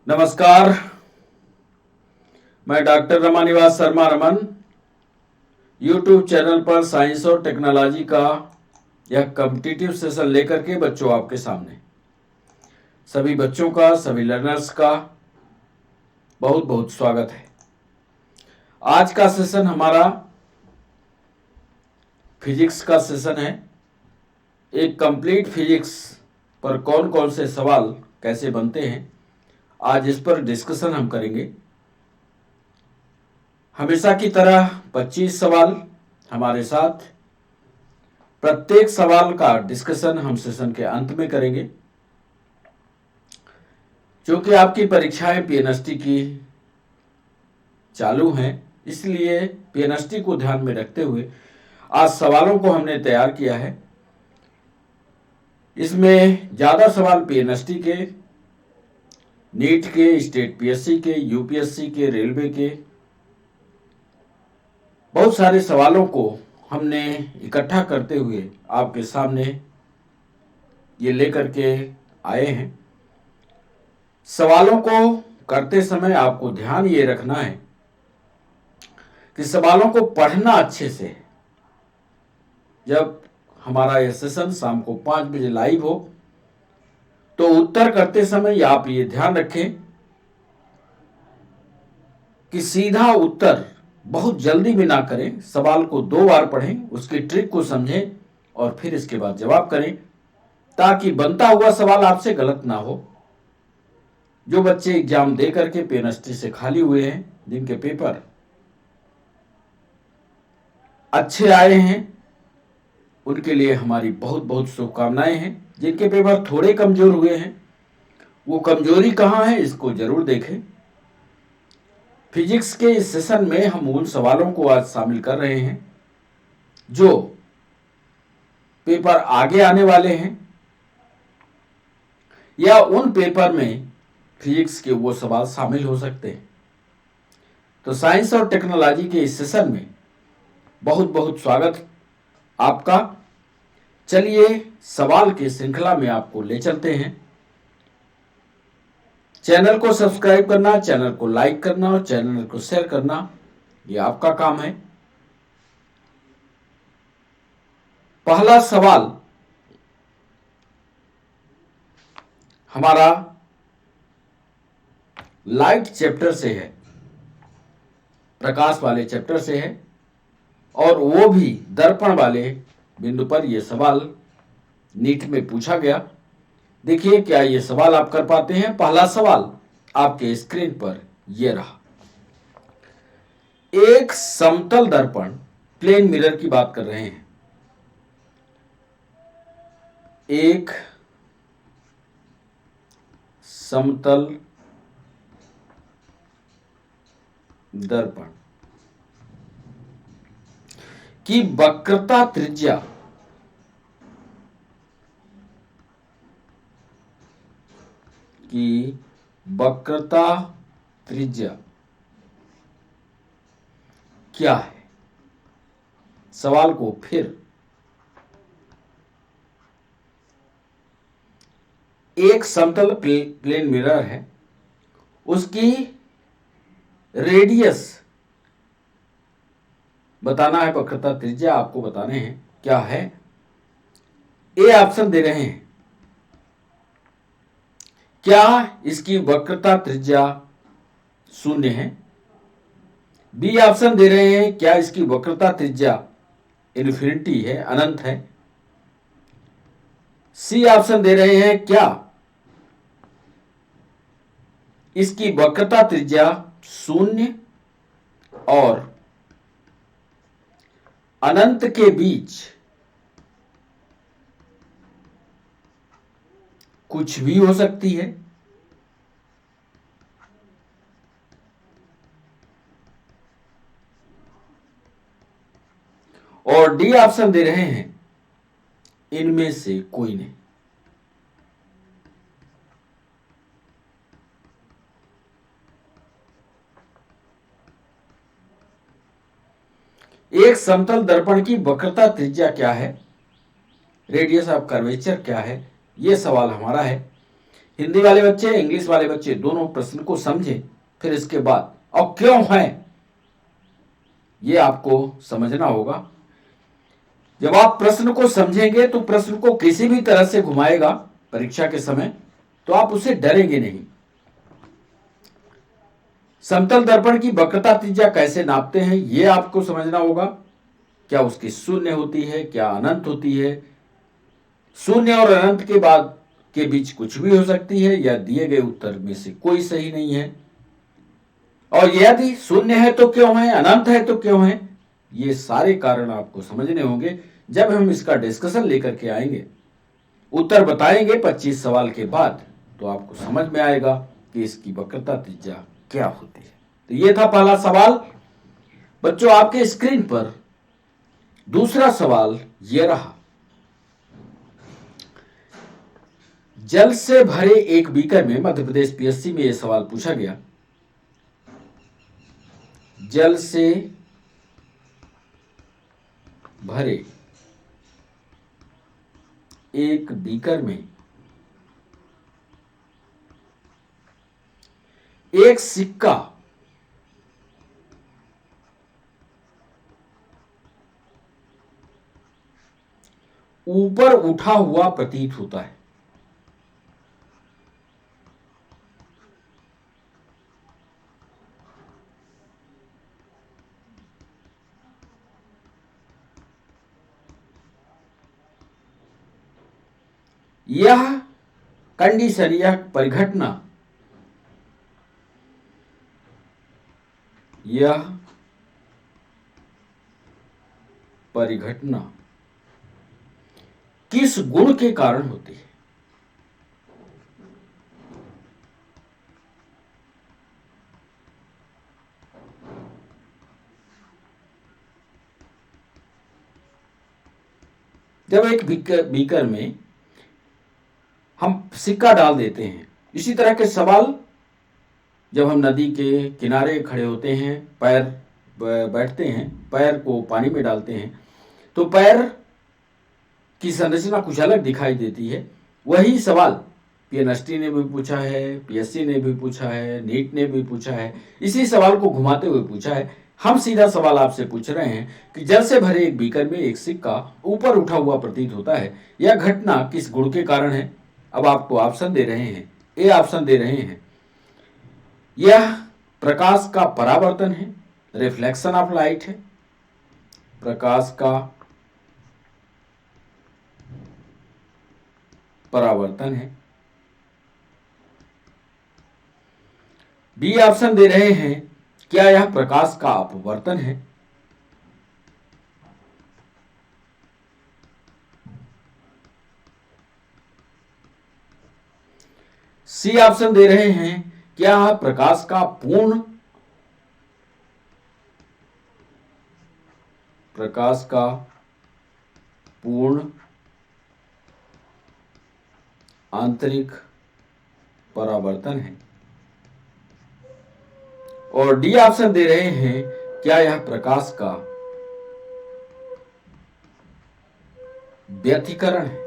नमस्कार। मैं doctor Ramanivas Sharma Raman YouTube channel पर साइंस और टेक्नोलॉजी का यह कॉम्पिटिटिव सेशन लेकर के बच्चों आपके सामने सभी बच्चों का, सभी लर्नर्स का बहुत बहुत स्वागत है। आज का सेशन हमारा फिजिक्स का सेशन है। एक कंप्लीट फिजिक्स पर कौन कौन से सवाल कैसे बनते हैं, आज इस पर डिस्कशन हम करेंगे। हमेशा की तरह 25 सवाल हमारे साथ। प्रत्येक सवाल का डिस्कशन हम सेशन के अंत में करेंगे। क्योंकि आपकी परीक्षाएं पीएनएसटी की चालू हैं, इसलिए पीएनएसटी को ध्यान में रखते हुए आज सवालों को हमने तैयार किया है। इसमें ज़्यादा सवाल पीएनएसटी के, नीट के, स्टेट पीएससी के, यूपीएससी के, रेलवे के, बहुत सारे सवालों को हमने इकट्ठा करते हुए आपके सामने ये लेकर के आए हैं। सवालों को करते समय आपको ध्यान ये रखना है कि सवालों को पढ़ना अच्छे से। जब हमारा यह सेशन शाम को 5 बजे लाइव हो तो उत्तर करते समय आप ये ध्यान रखें कि सीधा उत्तर बहुत जल्दी भी ना करें। सवाल को 2 बार पढ़ें, उसकी ट्रिक को समझें और फिर इसके बाद जवाब करें, ताकि बनता हुआ सवाल आपसे गलत ना हो। जो बच्चे एग्जाम दे करके पीएनएसटी से खाली हुए हैं, जिनके पेपर अच्छे आए हैं, उनके लिए हमारी बहुत बहुत शुभकामनाएं हैं। जिनके पेपर थोड़े कमजोर हुए हैं, वो कमजोरी कहाँ है इसको जरूर देखें। फिजिक्स के इस सेशन में हम उन सवालों को आज शामिल कर रहे हैं जो पेपर आगे आने वाले हैं, या उन पेपर में फिजिक्स के वो सवाल शामिल हो सकते हैं। तो साइंस और टेक्नोलॉजी के इस सेशन में बहुत बहुत स्वागत आपका। चलिए सवाल की श्रृंखला में आपको ले चलते हैं। चैनल को सब्सक्राइब करना, चैनल को लाइक करना और चैनल को शेयर करना, ये आपका काम है। पहला सवाल हमारा लाइट चैप्टर से है, प्रकाश वाले चैप्टर से है, और वो भी दर्पण वाले बिंदु पर यह सवाल नीट में पूछा गया। देखिए क्या ये सवाल आप कर पाते हैं। पहला सवाल आपके स्क्रीन पर यह रहा। एक समतल दर्पण, प्लेन मिरर की बात कर रहे हैं, एक समतल दर्पण की वक्रता त्रिज्या क्या है। सवाल को फिर, एक समतल प्लेन मिरर है, उसकी रेडियस बताना है, वक्रता त्रिज्या आपको बताने हैं क्या है। ए ऑप्शन दे रहे हैं, क्या इसकी वक्रता त्रिज्या 0 है। बी ऑप्शन दे रहे हैं, क्या इसकी वक्रता त्रिज्या इन्फिनिटी है, अनंत है। सी ऑप्शन दे रहे हैं, क्या इसकी वक्रता त्रिज्या 0 और अनंत के बीच कुछ भी हो सकती है। और डी ऑप्शन दे रहे हैं, इनमें से कोई नहीं। एक समतल दर्पण की वक्रता त्रिज्या क्या है, रेडियस ऑफ कर्वेचर क्या है, यह सवाल हमारा है। हिंदी वाले बच्चे, इंग्लिश वाले बच्चे दोनों प्रश्न को समझें, फिर इसके बाद और क्यों है ये आपको समझना होगा। जब आप प्रश्न को समझेंगे तो प्रश्न को किसी भी तरह से घुमाएगा परीक्षा के समय तो आप उससे डरेंगे नहीं। समतल दर्पण की वक्रता त्रिज्या कैसे नापते हैं यह आपको समझना होगा। क्या उसकी शून्य होती है, क्या अनंत होती है, शून्य और अनंत के बाद के बीच कुछ भी हो सकती है, या दिए गए उत्तर में से कोई सही नहीं है, और यदि शून्य है तो क्यों है, अनंत है तो क्यों है। ये सारे कारण आपको समझने होंगे जब हम इसका डिस्कशन लेकर के आएंगे। उत्तर बताएंगे 25 सवाल के बाद, तो आपको समझ में आएगा कि इसकी वक्रता त्रिज्या क्या होती है। तो ये था पहला सवाल। बच्चों आपके स्क्रीन पर दूसरा सवाल ये रहा। जल से भरे एक बीकर में, मध्य प्रदेश पीएससी में यह सवाल पूछा गया, जल से भरे एक बीकर में एक सिक्का ऊपर उठा हुआ प्रतीत होता है। यह कंडीशन, यह परिघटना, यह परिघटना किस गुण के कारण होती है। जब एक बीकर में हम सिक्का डाल देते हैं, इसी तरह के सवाल जब हम नदी के किनारे खड़े होते हैं, पैर बैठते हैं, पैर को पानी में डालते हैं, तो पैर की संरचना कुछ अलग दिखाई देती है। वही सवाल पीएनएसटी ने भी पूछा है, पीएससी ने भी पूछा है, नीट ने भी पूछा है, इसी सवाल को घुमाते हुए पूछा है। हम सीधा सवाल आपसे पूछ रहे हैं कि जल से भरे एक बीकर में एक सिक्का ऊपर उठा हुआ प्रतीत होता है, यह घटना किस गुण के कारण है। अब आपको ऑप्शन दे रहे हैं, ए ऑप्शन दे रहे हैं, यह प्रकाश का परावर्तन है, रिफ्लेक्शन ऑफ लाइट है, प्रकाश का परावर्तन है। बी ऑप्शन दे रहे हैं, क्या यह प्रकाश का अपवर्तन है। सी ऑप्शन दे रहे हैं, क्या यह प्रकाश का पूर्ण आंतरिक परावर्तन है। और डी ऑप्शन दे रहे हैं, क्या यह प्रकाश का व्यतिकरण है।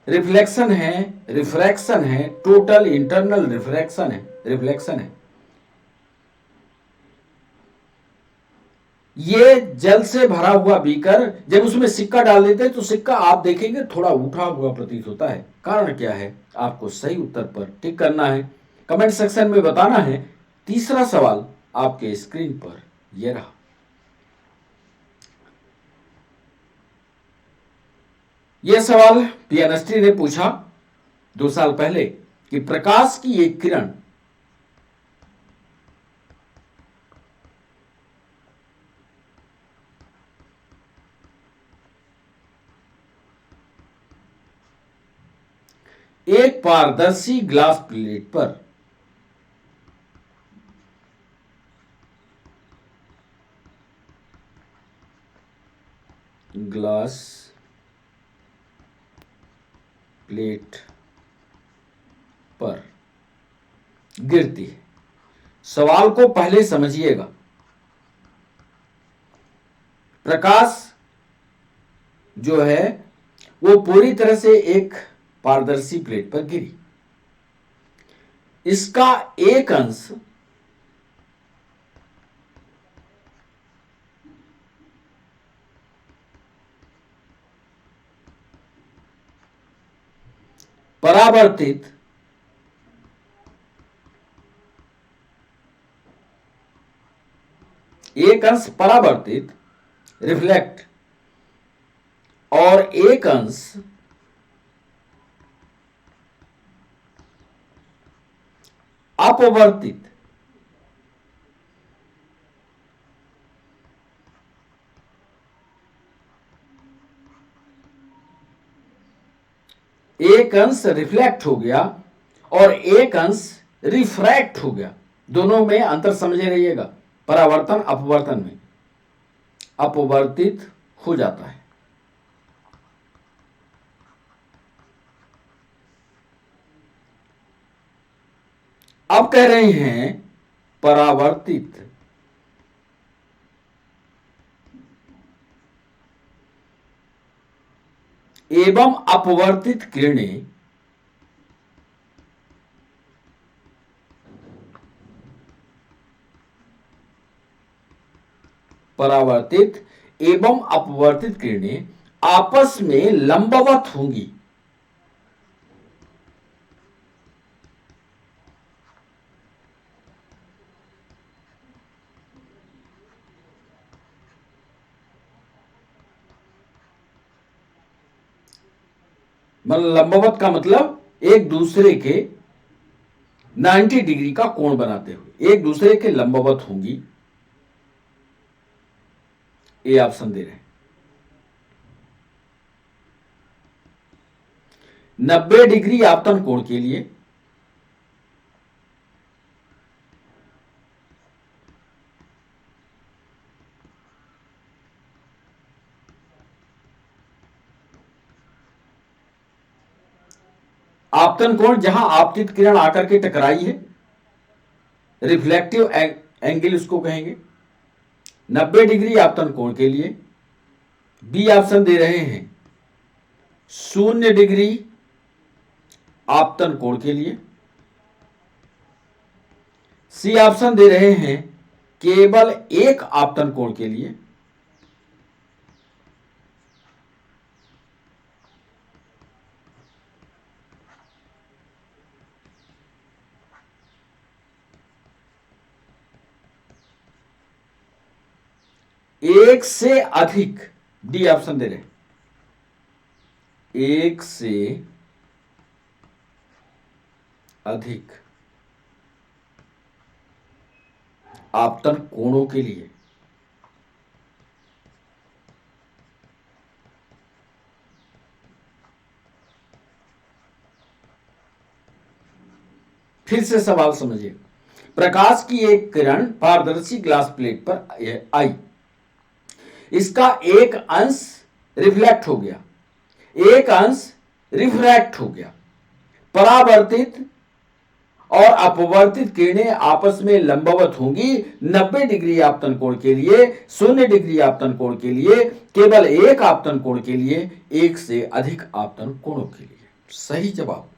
रिफ्लेक्शन है, रिफ्रैक्शन है, टोटल इंटरनल रिफ्लेक्शन है। ये जल से भरा हुआ बीकर, जब उसमें सिक्का डाल देते हैं तो सिक्का आप देखेंगे थोड़ा उठा हुआ प्रतीत होता है। कारण क्या है, आपको सही उत्तर पर टिक करना है, कमेंट सेक्शन में बताना है। तीसरा सवाल आपके स्क्रीन पर यह रहा। यह सवाल पीएनएसटी ने पूछा 2 साल पहले कि प्रकाश की एक किरण एक पारदर्शी ग्लास प्लेट पर गिरती है। सवाल को पहले समझिएगा। प्रकाश जो है वो पूरी तरह से एक पारदर्शी प्लेट पर गिरी। इसका एक अंश परावर्तित रिफ्लेक्ट और एक अंश अपवर्तित। एक अंश रिफ्लेक्ट हो गया और एक अंश रिफ्रैक्ट हो गया। दोनों में अंतर समझे रहिएगा। परावर्तन अपवर्तन में अपवर्तित हो जाता है। अब कह रहे हैं परावर्तित एवं अपवर्तित किरणें परावर्तित एवं अपवर्तित किरणें आपस में लंबवत होंगी। मतलब लंबवत का मतलब एक दूसरे के 90 डिग्री का कोण बनाते हुए एक दूसरे के लंबवत होंगी। ये ऑप्शन दे रहे हैं। 90 डिग्री आपतन कोण के लिए आपतन कोण जहां आपतित किरण आकर के टकराई है, रिफ्लेक्टिव एंगल उसको कहेंगे। 90 डिग्री आपतन कोण के लिए बी ऑप्शन दे रहे हैं 0 डिग्री आपतन कोण के लिए। सी ऑप्शन दे रहे हैं केवल एक आपतन कोण के लिए। एक से अधिक, डी ऑप्शन दे रहे हैं, एक से अधिक आपतन कोणों के लिए फिर से सवाल समझिए। प्रकाश की एक किरण पारदर्शी ग्लास प्लेट पर आई। इसका एक अंश रिफ्लेक्ट हो गया, एक अंश रिफ्रैक्ट हो गया। परावर्तित और अपवर्तित किरणें आपस में लंबवत होंगी 90 डिग्री आपतन कोण के लिए, 0 डिग्री आपतन कोण के लिए, केवल एक आपतन कोण के लिए, एक से अधिक आपतन कोणों के लिए। सही जवाब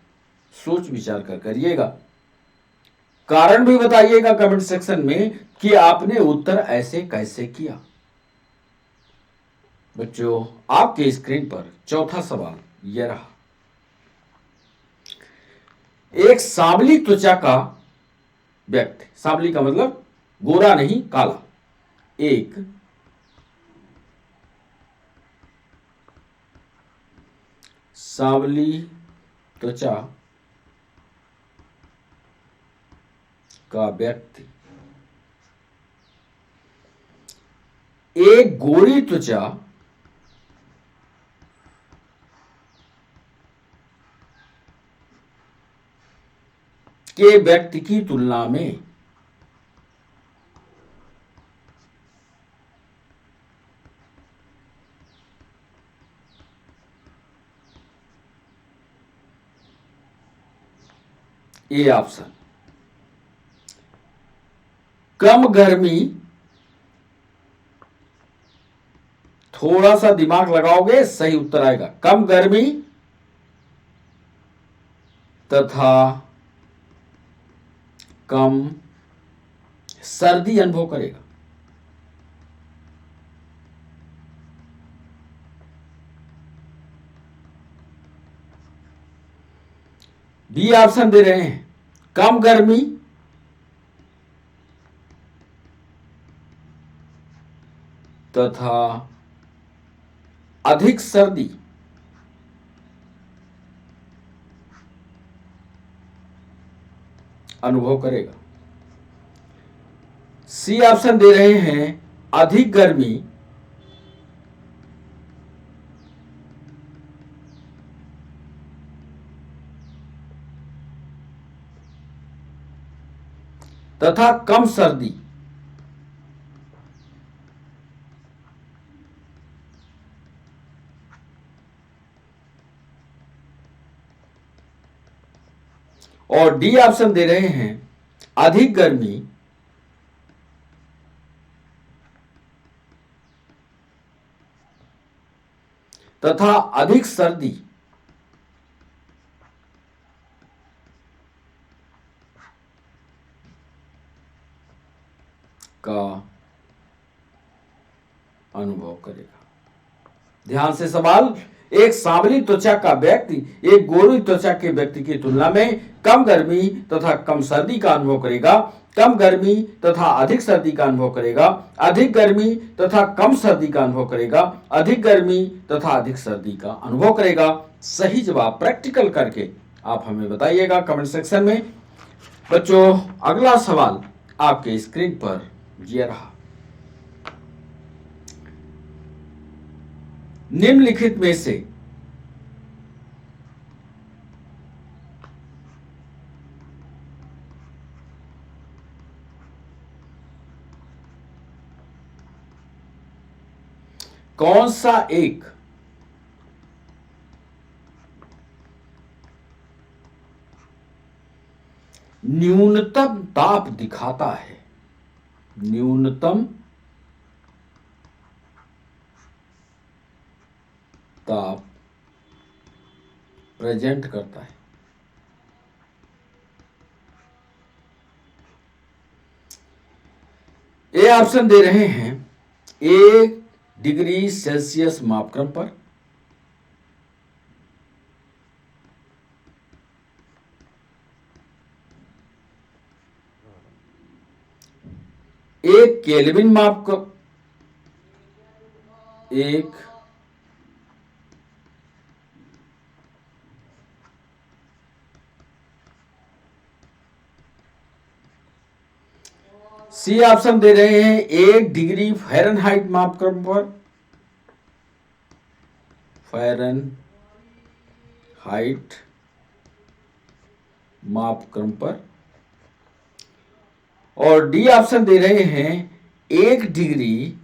सोच विचार कर करिएगा। कारण भी बताइएगा कमेंट सेक्शन में कि आपने उत्तर ऐसे कैसे किया। बच्चों, आपके स्क्रीन पर चौथा सवाल यह रहा। एक सांवली त्वचा का व्यक्ति, सांवली का मतलब गोरा नहीं काला, एक सांवली त्वचा का व्यक्ति एक गोरी त्वचा के व्यक्ति की तुलना में ए ऑप्शन कम गर्मी, थोड़ा सा दिमाग लगाओगे सही उत्तर आएगा। कम गर्मी तथा कम सर्दी अनुभव करेगा। बी ऑप्शन दे रहे हैं, कम गर्मी तथा अधिक सर्दी अनुभव करेगा। सी ऑप्शन दे रहे हैं, अधिक गर्मी तथा कम सर्दी और डी ऑप्शन दे रहे हैं, अधिक गर्मी तथा अधिक सर्दी का अनुभव करेगा। ध्यान से सवाल, एक सांवली त्वचा का व्यक्ति एक गोरी त्वचा के व्यक्ति की तुलना में कम गर्मी तथा कम सर्दी का अनुभव करेगा। कम गर्मी तथा अधिक सर्दी का अनुभव करेगा। अधिक गर्मी तथा कम सर्दी का अनुभव करेगा। अधिक गर्मी तथा अधिक सर्दी का अनुभव करेगा। सही जवाब प्रैक्टिकल करके आप हमें बताइएगा कमेंट सेक्शन में। बच्चों, अगला सवाल आपके स्क्रीन पर ये रहा। निम्नलिखित में से कौन सा एक न्यूनतम ताप दिखाता है? न्यूनतम ताप प्रेजेंट करता है। ए ऑप्शन दे रहे हैं, 1 डिग्री सेल्सियस मापक्रम पर, एक केल्विन मापक्रम, एक सी ऑप्शन दे रहे हैं, 1 डिग्री फ़ारेनहाइट मापक्रम पर, फ़ारेनहाइट मापक्रम पर, और डी ऑप्शन दे रहे हैं, 1 डिग्री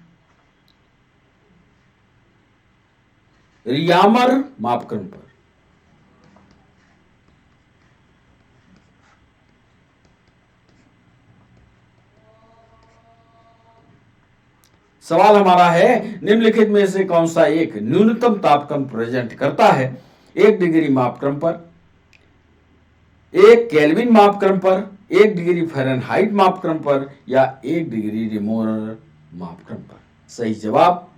रियामर मापक्रम पर। सवाल हमारा है, निम्नलिखित में से कौन सा एक न्यूनतम तापक्रम प्रेजेंट करता है? 1 डिग्री मापक्रम पर, 1 केल्विन मापक्रम पर, 1 डिग्री फ़ारेनहाइट मापक्रम पर, या 1 डिग्री रिमोर मापक्रम पर। सही जवाब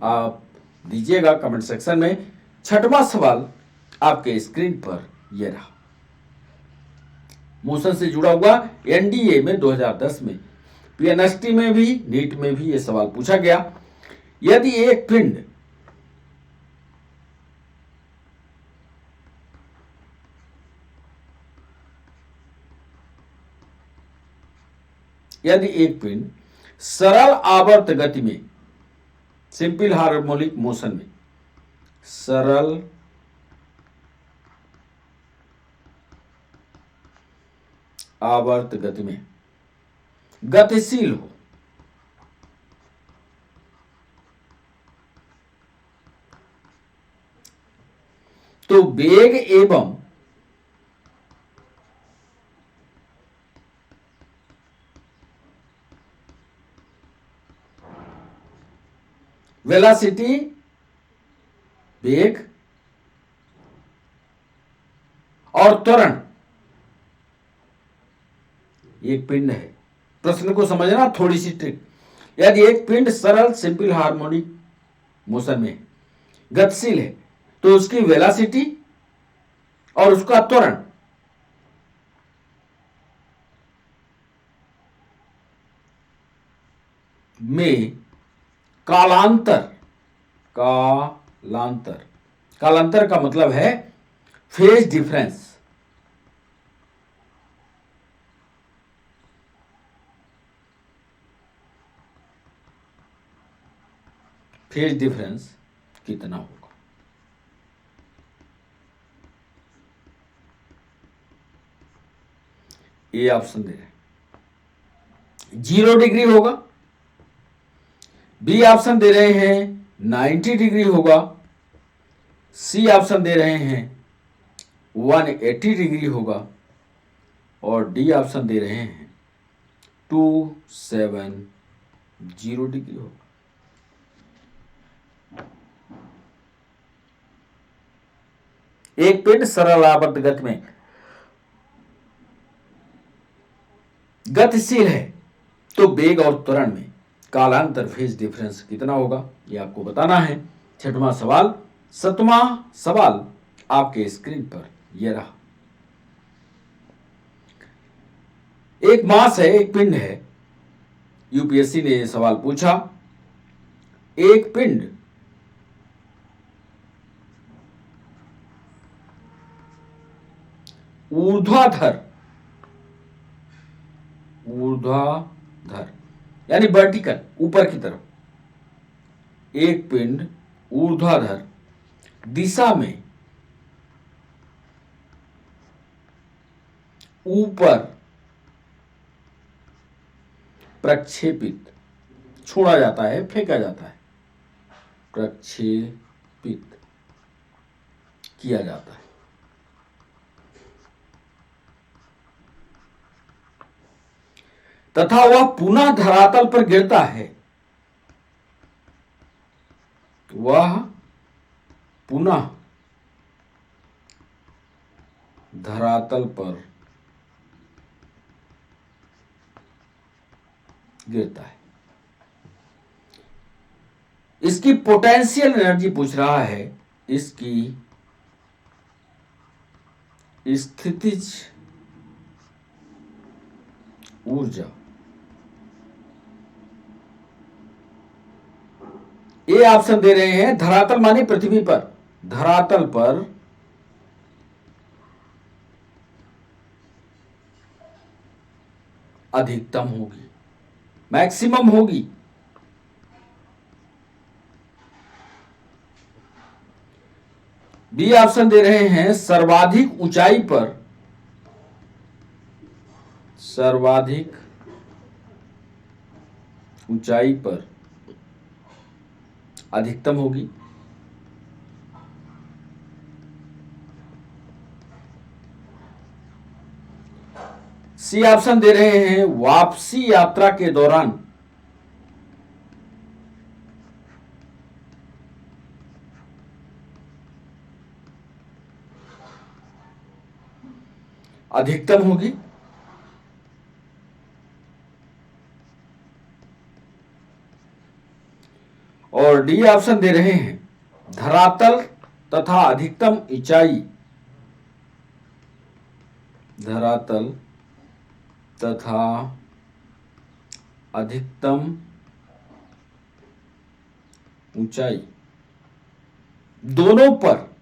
आप दीजिएगा कमेंट सेक्शन में। छठवां सवाल आपके स्क्रीन पर यह रहा। मोशन से जुड़ा हुआ एनडीए में 2010 में, पीएनएसटी में भी, नीट में भी यह सवाल पूछा गया। यदि एक पिंड सरल आवर्त गति में, सिंपल हार्मोनिक मोशन में, सरल आवर्त गति में गतिशील हो, तो वेग एवं वेलोसिटी वेग और त्वरण एक पिंड है। प्रश्न को समझना, थोड़ी सी ट्रिक। यदि एक पिंड सरल सिंपल हार्मोनिक मोशन में गतिशील है तो उसकी वेलोसिटी और उसका त्वरण में कालांतर का मतलब है फेज डिफरेंस। फेज डिफरेंस कितना होगा? ए ऑप्शन दे रहे हैं 0 डिग्री होगा, बी ऑप्शन दे रहे हैं 90 डिग्री होगा, सी ऑप्शन दे रहे हैं 180 डिग्री होगा और डी ऑप्शन दे रहे हैं 270 डिग्री होगा। एक पिंड सरल आवर्त गति में गतिशील है तो वेग और त्वरण में कालांतर फेज डिफरेंस कितना होगा, यह आपको बताना है। 6वां सवाल। 7वां सवाल आपके स्क्रीन पर यह रहा। एक मास है, एक पिंड है। यूपीएससी ने यह सवाल पूछा, एक पिंड ऊर्ध्वाधर यानी वर्टिकल ऊपर की तरफ, एक पिंड ऊर्ध्वाधर दिशा में ऊपर प्रक्षेपित छोड़ा जाता है, फेंका जाता है, प्रक्षेपित किया जाता है। तथा वह पुनः धरातल पर गिरता है, वह पुनः धरातल पर गिरता है। इसकी पोटेंशियल एनर्जी पूछ रहा है, इसकी स्थितिज ऊर्जा। ये ऑप्शन दे रहे हैं धरातल माने पृथ्वी पर, धरातल पर अधिकतम होगी, मैक्सिमम होगी। बी ऑप्शन दे रहे हैं सर्वाधिक ऊंचाई पर, सर्वाधिक ऊंचाई पर अधिकतम होगी। सी ऑप्शन दे रहे हैं वापसी यात्रा के दौरान अधिकतम होगी। और डी ऑप्शन दे रहे हैं धरातल तथा अधिकतम ऊंचाई, धरातल तथा अधिकतम ऊंचाई दोनों पर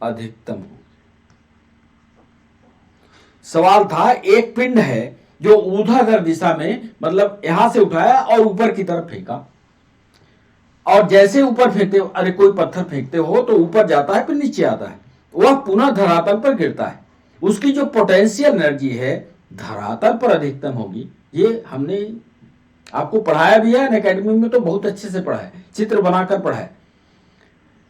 अधिकतम हो। सवाल था एक पिंड है जो ऊर्ध्वाधर दिशा में, मतलब यहां से उठाया और ऊपर की तरफ फेंका, और जैसे ऊपर फेंकते हो, अरे कोई पत्थर फेंकते हो तो ऊपर जाता है फिर नीचे आता है, वह पुनः धरातल पर गिरता है। उसकी जो पोटेंशियल एनर्जी है धरातल पर अधिकतम होगी। ये हमने आपको पढ़ाया भी है, एकेडमी में तो बहुत अच्छे से पढ़ा है, चित्र बनाकर पढ़ा है।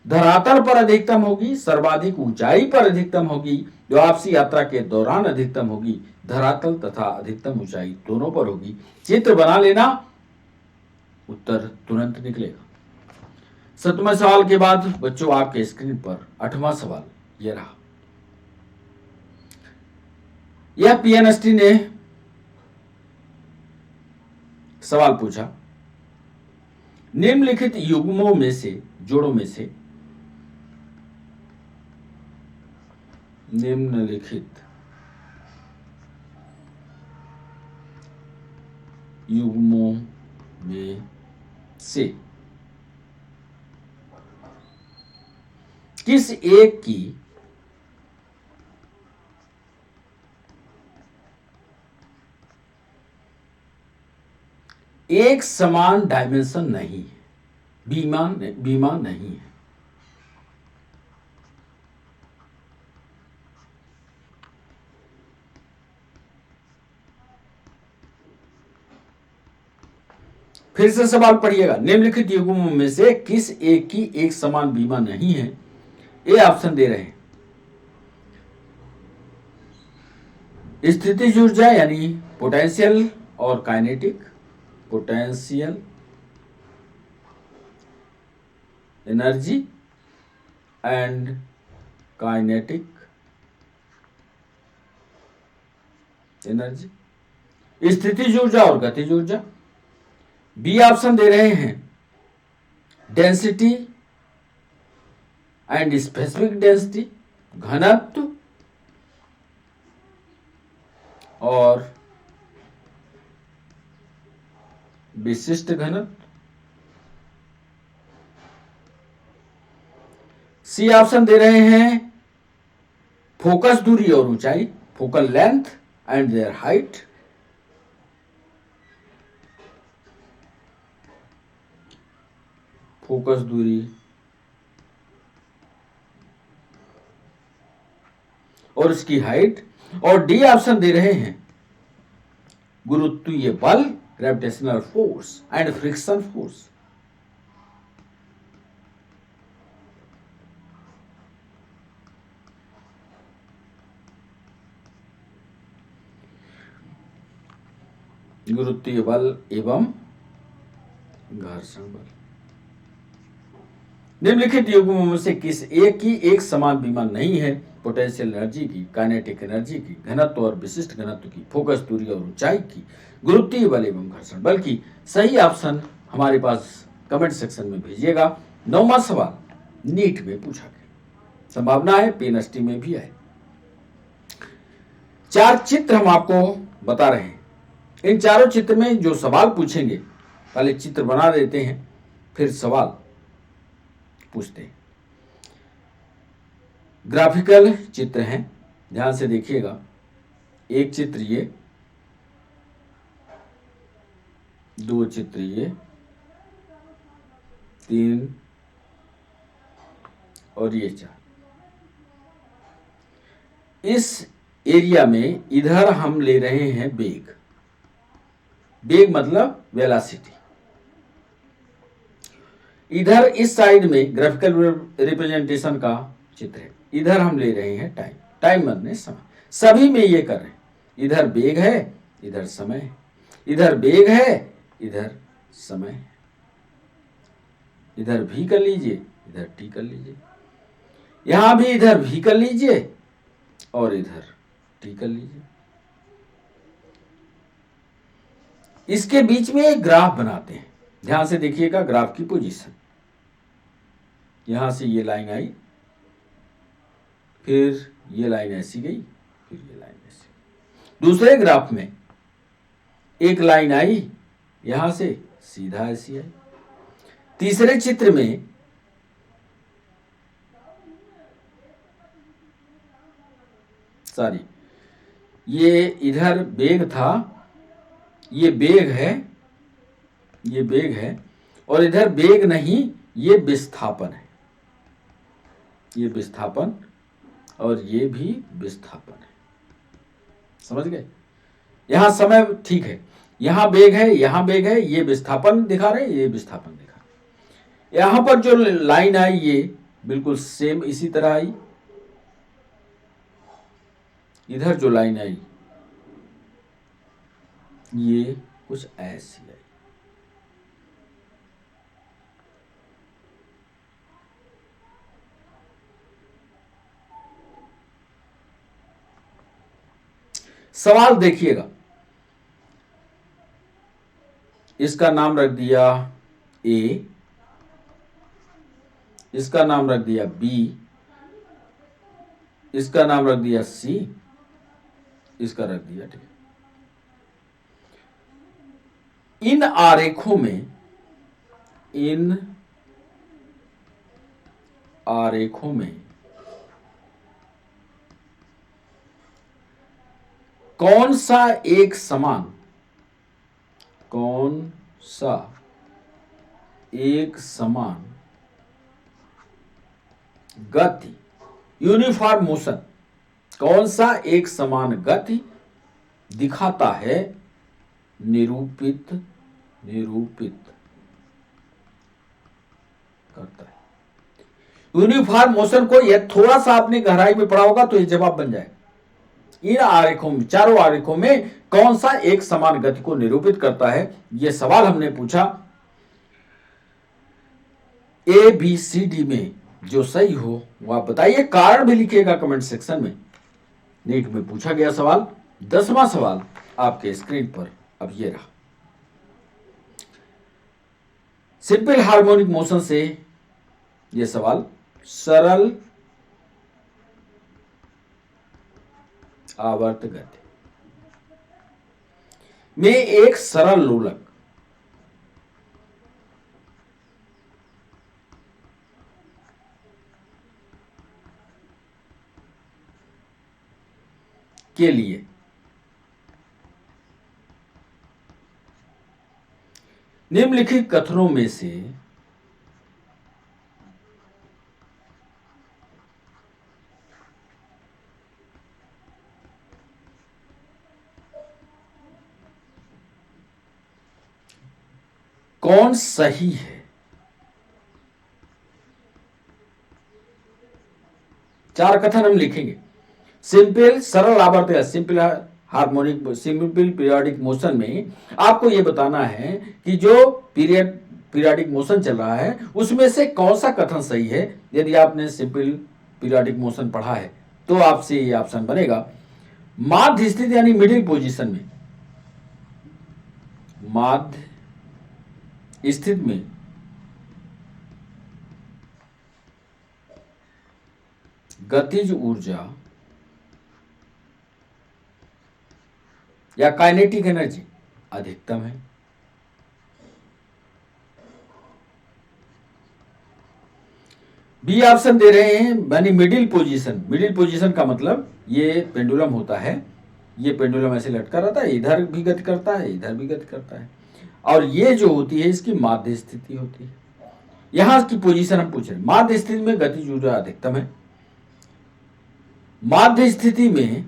धरातल पर अधिकतम होगी, सर्वाधिक ऊंचाई पर अधिकतम होगी, जो आपसी यात्रा के दौरान अधिकतम होगी, धरातल तथा अधिकतम ऊंचाई दोनों पर होगी। चित्र बना लेना, उत्तर तुरंत निकलेगा। 7वें सवाल के बाद बच्चों आपके स्क्रीन पर 8वां सवाल यह रहा। यह पीएनएसटी ने सवाल पूछा, निम्नलिखित युग्मों में से जोड़ों में से निम्नलिखित युग्मों में से किस एक की एक समान डायमेंशन नहीं है, बीमा नहीं है। फिर से सवाल पढ़िएगा, निम्नलिखित युग्मों में से किस एक की एक समान बीमा नहीं है। ये ऑप्शन दे रहे हैं, स्थितिज ऊर्जा यानी पोटेंशियल और kinetic, potential energy and kinetic energy, स्थितिज ऊर्जा और गतिज ऊर्जा। बी ऑप्शन दे रहे हैं, डेंसिटी एंड स्पेसिफिक डेंसिटी, घनत्व और विशिष्ट घनत्व। सी ऑप्शन दे रहे हैं, फोकस दूरी और ऊंचाई, focal length and their height. Focus दूरी और इसकी हाइट। और डी ऑप्शन दे रहे हैं, गुरुत्वीय बल, gravitational force and friction force. गुरुत्वीय बल एवं घर्षण बल। निम्नलिखित युग्मों में से किस एक की एक समान बीमा नहीं है, पोटेंशियल एनर्जी की, काइनेटिक एनर्जी की, घनत्व और विशिष्ट घनत्व की, फोकस दूरी और ऊंचाई की, गुरुत्वीय बल एवं घर्षण बल की। सही ऑप्शन हमारे पास कमेंट सेक्शन में भेजिएगा। 9वां सवाल नीट में पूछा गया, संभावना है पीएनएसटी में भी आए। 4 चित्र हम आपको बता रहे हैं, इन चारों चित्र में जो सवाल पूछेंगे, पहले चित्र बना देते हैं फिर सवाल पूछते हैं। ग्राफिकल चित्र हैं, ध्यान से देखिएगा। एक चित्र ये, 2 चित्र ये, 3 और ये 4। इस एरिया में इधर हम ले रहे हैं वेग, वेग मतलब वेलोसिटी। इधर इस साइड में ग्राफिकल रिप्रेजेंटेशन का चित्र है, इधर हम ले रहे हैं टाइम, टाइम मतलब समय। सभी में ये कर रहे हैं, इधर वेग है इधर समय है, इधर वेग है इधर समय है। इधर भी कर लीजिए इधर टी कर लीजिए, यहां भी इधर भी कर लीजिए और इधर टी कर लीजिए। इसके बीच में एक ग्राफ बनाते हैं, ध्यान से देखिएगा ग्राफ की पोजीशन। यहां से ये लाइन आई, फिर ये लाइन ऐसी गई, फिर ये लाइन ऐसी। दूसरे ग्राफ में एक लाइन आई यहां से सीधा ऐसी आई। तीसरे चित्र में ये इधर वेग था, ये वेग है, ये वेग है, और इधर वेग नहीं, ये विस्थापन है, ये विस्थापन और ये भी विस्थापन है। समझ गए? यहां समय ठीक है, यहां वेग है, यहां वेग है, ये विस्थापन दिखा रहे, ये विस्थापन दिखा रहे। यहां पर जो लाइन आई ये बिल्कुल सेम इसी तरह आई, इधर जो लाइन आई ये कुछ ऐसी आई। सवाल देखिएगा, इसका नाम रख दिया ए, इसका नाम रख दिया बी, इसका नाम रख दिया सी, इसका रख दिया डी। इन आरेखों में, इन आरेखों में कौन सा एक समान, कौन सा एक समान गति, यूनिफॉर्म मोशन, कौन सा एक समान गति दिखाता है, निरूपित करता है। यूनिफॉर्म मोशन को यह थोड़ा सा आपने गहराई में पढ़ा होगा तो ये जवाब बन जाएगा। इन आरेखों में, चारों आरेखों में कौन सा एक समान गति को निरूपित करता है, यह सवाल हमने पूछा। ए बी सी डी में जो सही हो वो आप बताइए, कारण भी लिखिएगा कमेंट सेक्शन में। नीट में पूछा गया सवाल, 10वां सवाल आपके स्क्रीन पर अब ये रहा। सिंपल हार्मोनिक मोशन से यह सवाल, सरल आवर्त गति में एक सरल लोलक के लिए निम्नलिखित कथनों में से कौन सही है। चार कथन हम लिखेंगे। सिंपल सरल आवर्त, simple harmonic, simple periodic motion में आपको यह बताना है कि जो पीरियोडिक मोशन चल रहा है उसमें से कौन सा कथन सही है। यदि आपने सिंपल पीरियोडिक मोशन पढ़ा है तो आपसे ये ऑप्शन बनेगा। माध्य स्थिति यानी मिडिल पोजीशन में, माध्य स्थिति में गतिज ऊर्जा या काइनेटिक एनर्जी अधिकतम है। बी ऑप्शन दे रहे हैं यानी मिडिल पोजीशन। मिडिल पोजीशन का मतलब ये पेंडुलम होता है, ये पेंडुलम ऐसे लटका रहता है, इधर भी गति करता है, इधर भी गति करता है, और ये जो होती है इसकी माध्य स्थिति होती है। यहां की पोजीशन हम पूछ रहे हैं। माध्य स्थिति में गतिज ऊर्जा अधिकतम है। माध्य स्थिति में,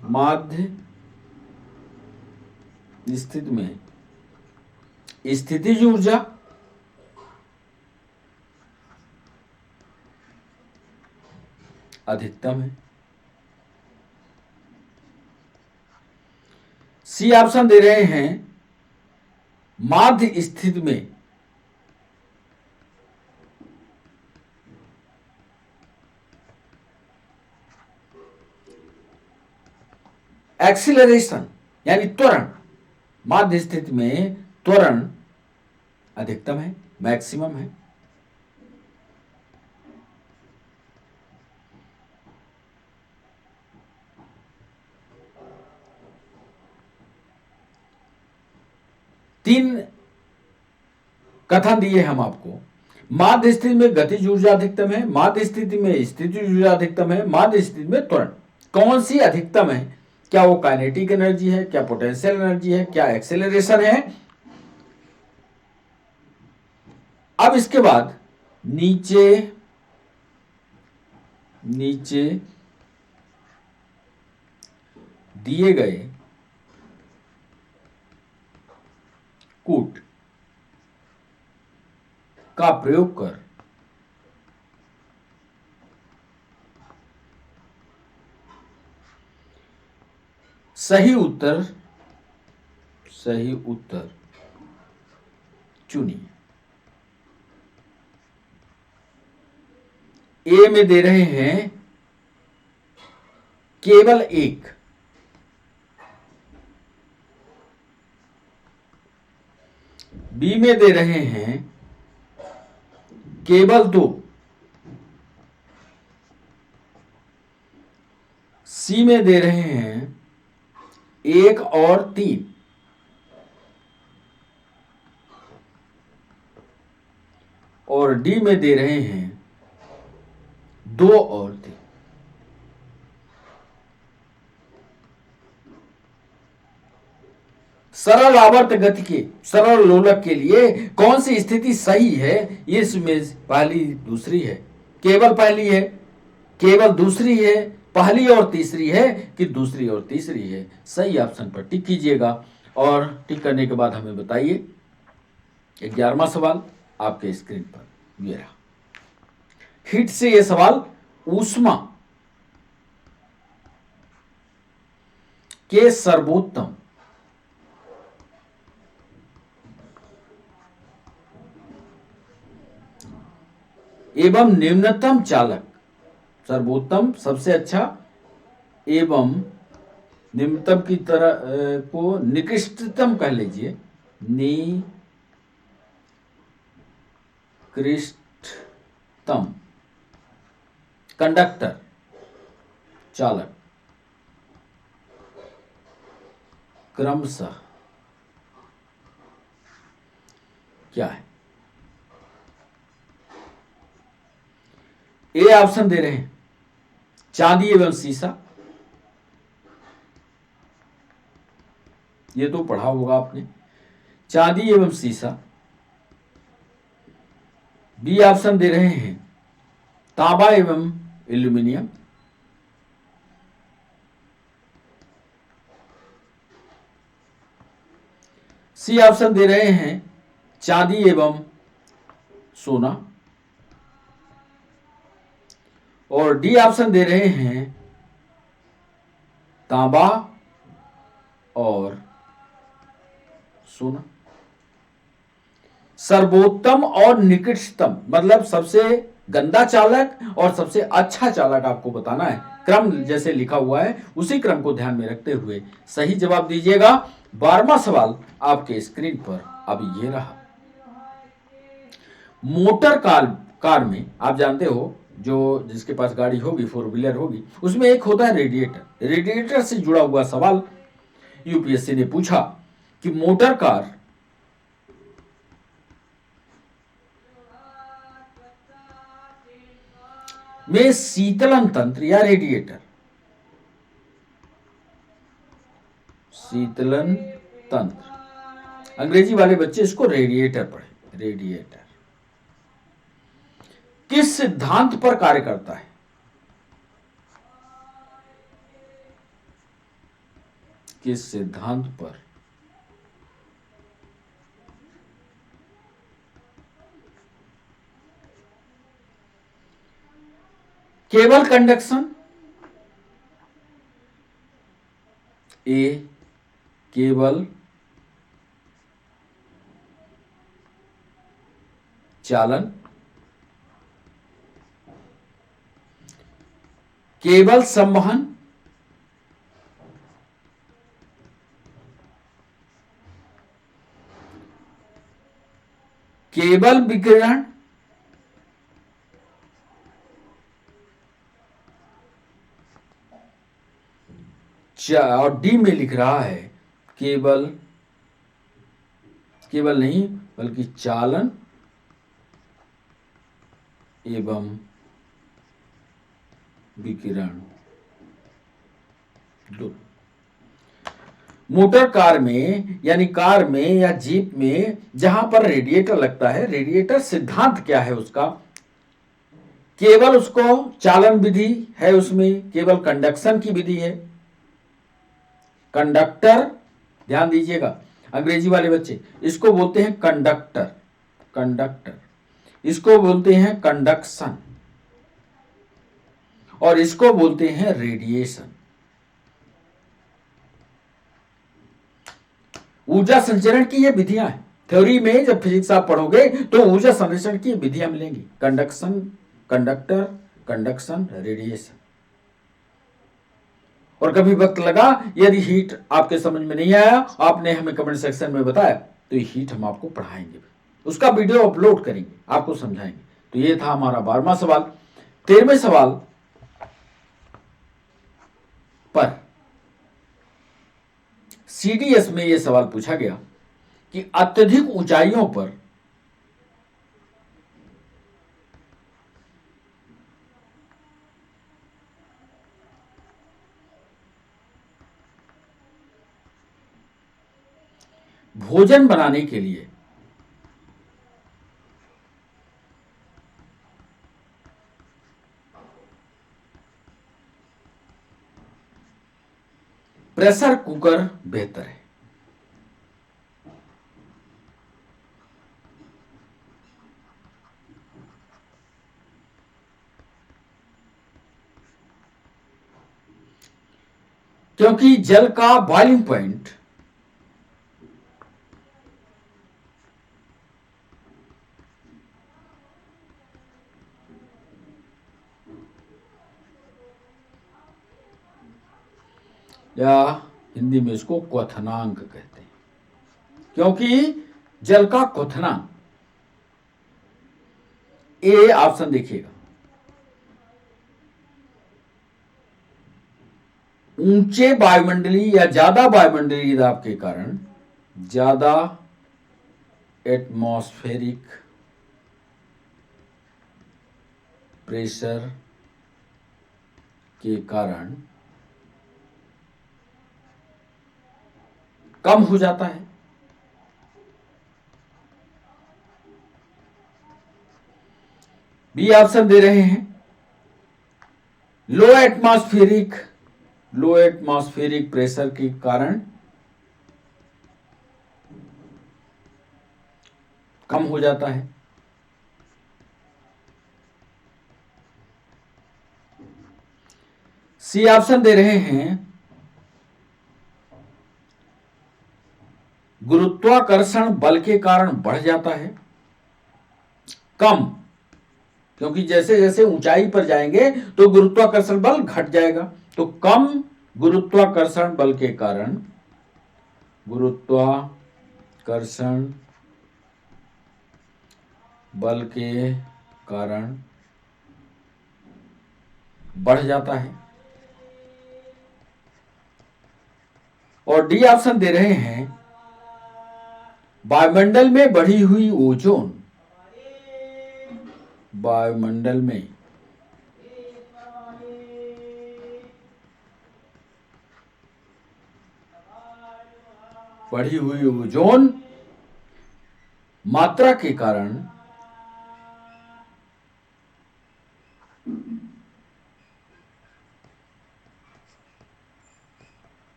माध्य स्थिति में स्थितिज ऊर्जा अधिकतम है। सी ऑप्शन दे रहे हैं माध्य स्थिति में एक्सीलरेशन यानी त्वरण, माध्य स्थिति में त्वरण अधिकतम है, मैक्सिमम है। तीन कथन दिए हम आपको। माध्य स्थिति में गतिज ऊर्जा अधिकतम है, माध्य स्थिति में स्थितिज ऊर्जा अधिकतम है, माध्य स्थिति में त्वरण। कौन सी अधिकतम है? क्या वो काइनेटिक एनर्जी है, क्या पोटेंशियल एनर्जी है, क्या एक्सेलरेशन है? अब इसके बाद नीचे दिए गए कूट का प्रयोग कर सही उत्तर चुनिए। ए में दे रहे हैं केवल एक, बी में दे रहे हैं केवल दो, सी में दे रहे हैं एक और तीन, और डी में दे रहे हैं दो और तीन। सरल आवर्त गति के सरल लोलक के लिए कौन सी स्थिति सही है? इसमें पहली दूसरी है, केवल पहली है, केवल दूसरी है, पहली और तीसरी है कि दूसरी और तीसरी है? सही ऑप्शन पर टिक कीजिएगा और टिक करने के बाद हमें बताइए। 11वां सवाल आपके स्क्रीन पर ये रहा। हिट से यह सवाल ऊष्मा के सर्वोत्तम एवं निम्नतम चालक, सर्वोत्तम सबसे अच्छा एवं निम्नतम की तरह को निकृष्टतम कह लीजिए, निकृष्टतम कंडक्टर चालक क्रमशः क्या है? ए ऑप्शन दे रहे हैं चांदी एवं सीसा, ये तो पढ़ा होगा आपने, चांदी एवं सीसा। बी ऑप्शन दे रहे हैं तांबा एवं एल्यूमिनियम। सी ऑप्शन दे रहे हैं चांदी एवं सोना, और डी ऑप्शन दे रहे हैं तांबा और सोना। सर्वोत्तम और निकृष्टतम मतलब सबसे गंदा चालक और सबसे अच्छा चालक आपको बताना है। क्रम जैसे लिखा हुआ है उसी क्रम को ध्यान में रखते हुए सही जवाब दीजिएगा। 12वां सवाल आपके स्क्रीन पर अब ये रहा। मोटर कार में आप जानते हो, जो जिसके पास गाड़ी होगी, 4 व्हीलर होगी, उसमें एक होता है रेडिएटर। रेडिएटर से जुड़ा हुआ सवाल यूपीएससी ने पूछा कि मोटर कार में शीतलन तंत्र या रेडिएटर, शीतलन तंत्र, अंग्रेजी वाले बच्चे इसको रेडिएटर पढ़े, रेडिएटर किस सिद्धांत पर कार्य करता है? किस सिद्धांत पर? केवल कंडक्शन, ए केवल चालन, केवल संवहन, केवल विकिरण, और डी में लिख रहा है केवल नहीं बल्कि चालन एवं विकिरण दो। मोटर कार में यानी कार में या जीप में जहां पर रेडिएटर लगता है, रेडिएटर सिद्धांत क्या है उसका? केवल उसको चालन विधि है, उसमें केवल कंडक्शन की विधि है। कंडक्टर, ध्यान दीजिएगा अंग्रेजी वाले बच्चे, इसको बोलते हैं कंडक्टर, कंडक्टर, इसको बोलते हैं कंडक्शन, और इसको बोलते हैं रेडिएशन। ऊर्जा संचरण की ये विधियां हैं। थ्योरी में जब फिजिक्स आप पढ़ोगे तो ऊर्जा संचरण की विधियां मिलेंगी, कंडक्शन, कंडक्टर, कंडक्शन, रेडिएशन। और कभी वक्त लगा, यदि हीट आपके समझ में नहीं आया, आपने हमें कमेंट सेक्शन में बताया, तो ये हीट हम आपको पढ़ाएंगे, उसका वीडियो अपलोड करेंगे, आपको समझाएंगे। तो ये था हमारा 12वां सवाल। 13वें सवाल पर सीडीएस में यह सवाल पूछा गया कि अत्यधिक ऊंचाइयों पर भोजन बनाने के लिए प्रेशर कुकर बेहतर है। क्योंकि जल का बॉइलिंग पॉइंट या हिंदी में इसको क्वथनांक कहते हैं, क्योंकि जल का क्वथनांक, ए ऑप्शन देखिएगा, ऊंचे वायुमंडलीय या ज्यादा वायुमंडलीय दाब के कारण, ज्यादा एटमॉस्फेरिक प्रेशर के कारण कम हो जाता है। बी ऑप्शन दे रहे हैं, लो एटमॉस्फेरिक प्रेशर के कारण कम हो जाता है। सी ऑप्शन दे रहे हैं, गुरुत्वाकर्षण बल के कारण बढ़ जाता है। कम, क्योंकि जैसे जैसे ऊंचाई पर जाएंगे तो गुरुत्वाकर्षण बल घट जाएगा, तो कम गुरुत्वाकर्षण बल के कारण, गुरुत्वाकर्षण बल के कारण बढ़ जाता है। और डी ऑप्शन दे रहे हैं, वायुमंडल में बढ़ी हुई ओजोन, वायुमंडल में बढ़ी हुई ओजोन मात्रा के कारण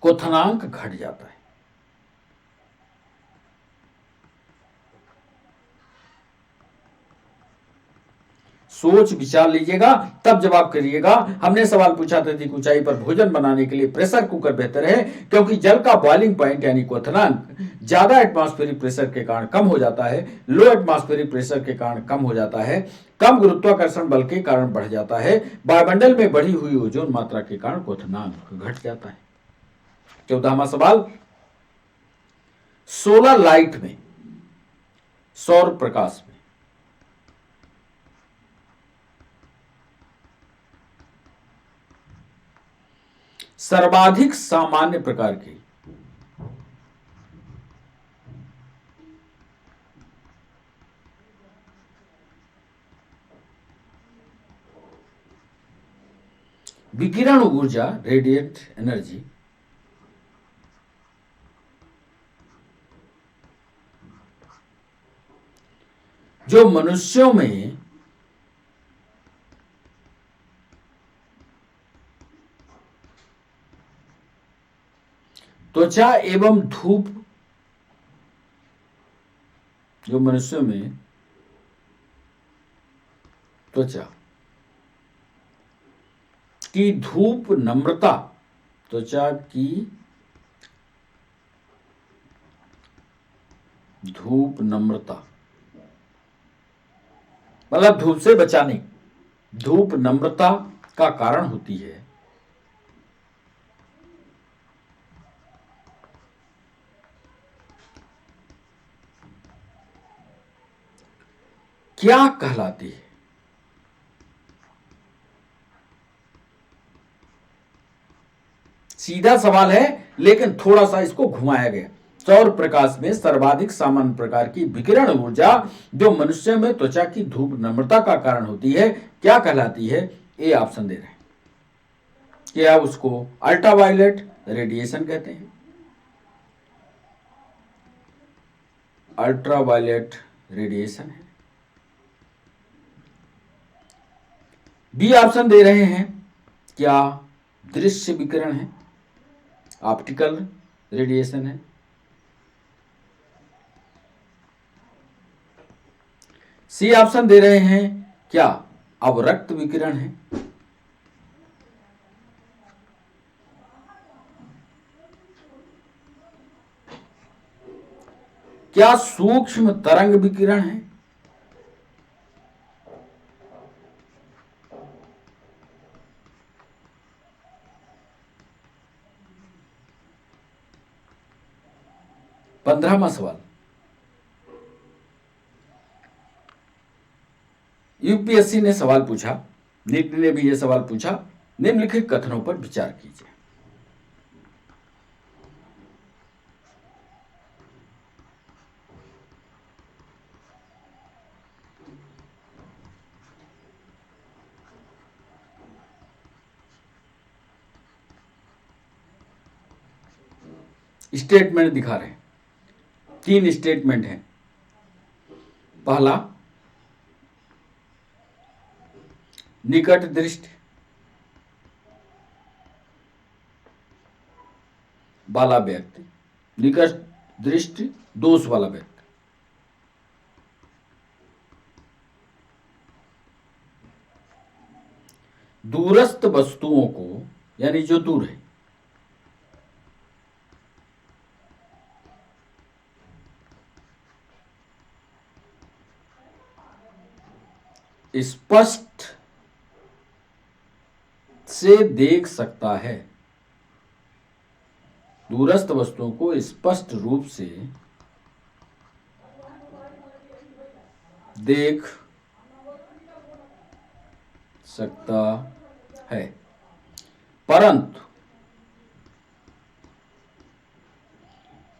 क्वथनांक घट जाता है। सोच विचार लीजिएगा, तब जवाब करिएगा। हमने सवाल पूछा था कि ऊंचाई पर भोजन बनाने के लिए प्रेशर कुकर बेहतर है, क्योंकि जल का बॉइलिंग पॉइंट यानी क्वथनांक ज्यादा एटमॉस्फेरिक प्रेशर के कारण कम हो जाता है, लो एटमॉस्फेरिक प्रेशर के कारण कम हो जाता है, कम गुरुत्वाकर्षण बल के कारण बढ़ जाता है, वायुमंडल में बढ़ी हुई ओजोन मात्रा के कारण क्वथनांक घट जाता है। 14वां सवाल, सोलर लाइट में, सौर प्रकाश में सर्वाधिक सामान्य प्रकार की विकिरण ऊर्जा, रेडिएंट एनर्जी, जो मनुष्यों में त्वचा एवं धूप, जो मनुष्यों में त्वचा की धूप नम्रता, त्वचा की धूप नम्रता मतलब धूप से बचाने, धूप नम्रता का कारण होती है। क्या कहलाती है? सीधा सवाल है लेकिन थोड़ा सा इसको घुमाया गया। सौर प्रकाश में सर्वाधिक सामान्य प्रकार की विकिरण ऊर्जा जो मनुष्य में त्वचा की धूप नम्रता का कारण होती है, क्या कहलाती है? ये ऑप्शन दे रहे हैं। क्या उसको अल्ट्रावायलेट रेडिएशन कहते हैं? अल्ट्रावायलेट रेडिएशन है। बी ऑप्शन दे रहे हैं, क्या दृश्य विकिरण है, ऑप्टिकल रेडिएशन है? सी ऑप्शन दे रहे हैं, क्या अवरक्त विकिरण है? क्या सूक्ष्म तरंग विकिरण है? पंद्रहवां सवाल, यूपीएससी ने सवाल पूछा, नीट ने भी यह सवाल पूछा, निम्नलिखित कथनों पर विचार कीजिए। स्टेटमेंट दिखा रहे हैं, 3 स्टेटमेंट हैं। पहला, निकट दृष्टि वाला व्यक्ति, निकट दृष्टि दोष वाला व्यक्ति। दूरस्थ वस्तुओं को, यानी जो दूर है, स्पष्ट से देख सकता है, दूरस्थ वस्तुओं को स्पष्ट रूप से देख सकता है, परंतु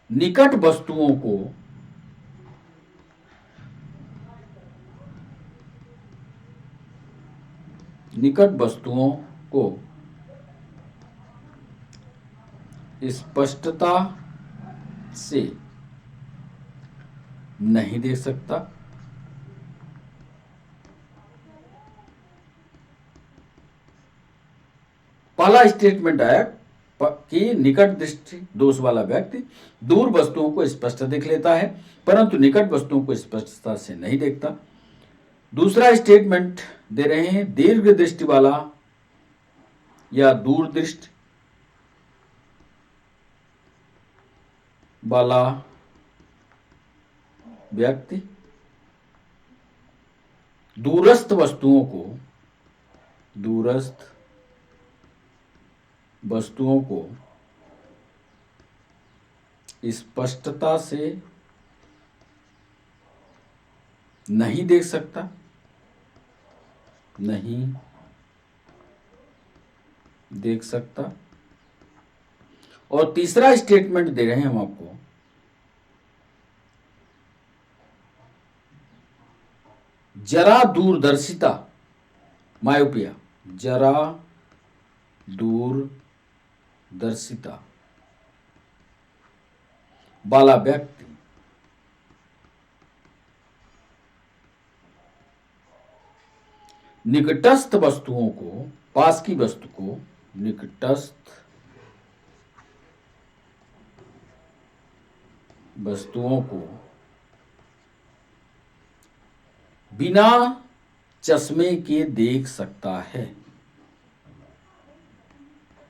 निकट वस्तुओं को स्पष्टता से नहीं देख सकता। पहला स्टेटमेंट आया कि निकट दृष्टि दोष वाला व्यक्ति दूर वस्तुओं को स्पष्ट देख लेता है, परंतु निकट वस्तुओं को स्पष्टता से नहीं देखता। दूसरा स्टेटमेंट दे रहे हैं, दीर्घ दृष्टि वाला या दूरदृष्टि वाला व्यक्ति दूरस्थ वस्तुओं को स्पष्टता से नहीं देख सकता, नहीं देख सकता। और तीसरा स्टेटमेंट दे रहे हैं हम आपको, जरा दूरदर्शिता, मायोपिया, जरा दूरदर्शिता वाला व्यक्ति निकटस्थ वस्तुओं को, पास की वस्तु को, निकटस्थ वस्तुओं को बिना चश्मे के देख सकता है,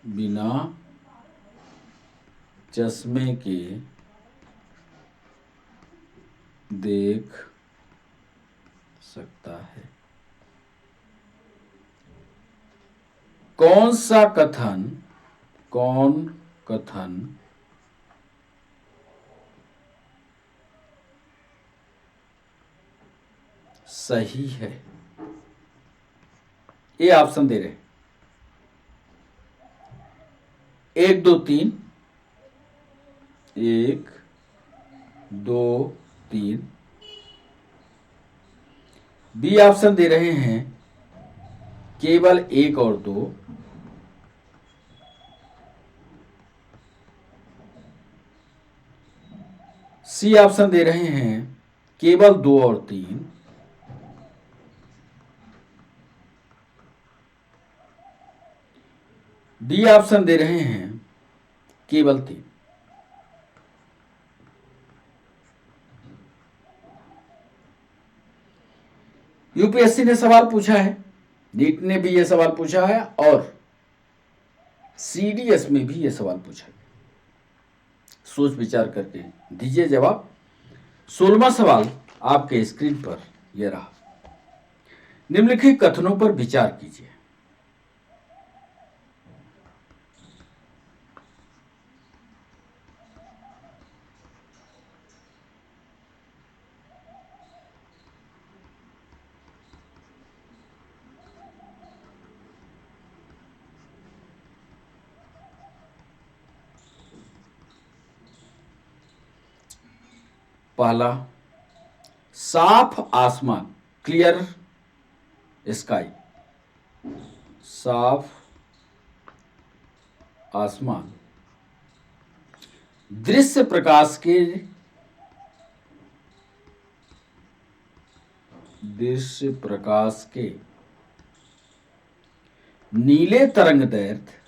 बिना चश्मे के देख सकता है। कौन कथन सही है? ये ऑप्शन दे रहे हैं, 1 2 3, 1 2 3। बी ऑप्शन दे रहे हैं केवल 1 और 2। सी ऑप्शन दे रहे हैं केवल 2 और 3। डी ऑप्शन दे रहे हैं केवल 3। यूपीएससी ने सवाल पूछा है, नीट ने भी यह सवाल पूछा है और सीडीएस में भी यह सवाल पूछा है। सोच विचार करके दीजिए जवाब। 16वां सवाल आपके स्क्रीन पर यह रहा। निम्नलिखित कथनों पर विचार कीजिए। पहला, साफ आसमान, क्लियर स्काई, साफ आसमान दृश्य प्रकाश के नीले तरंगदैर्घ्य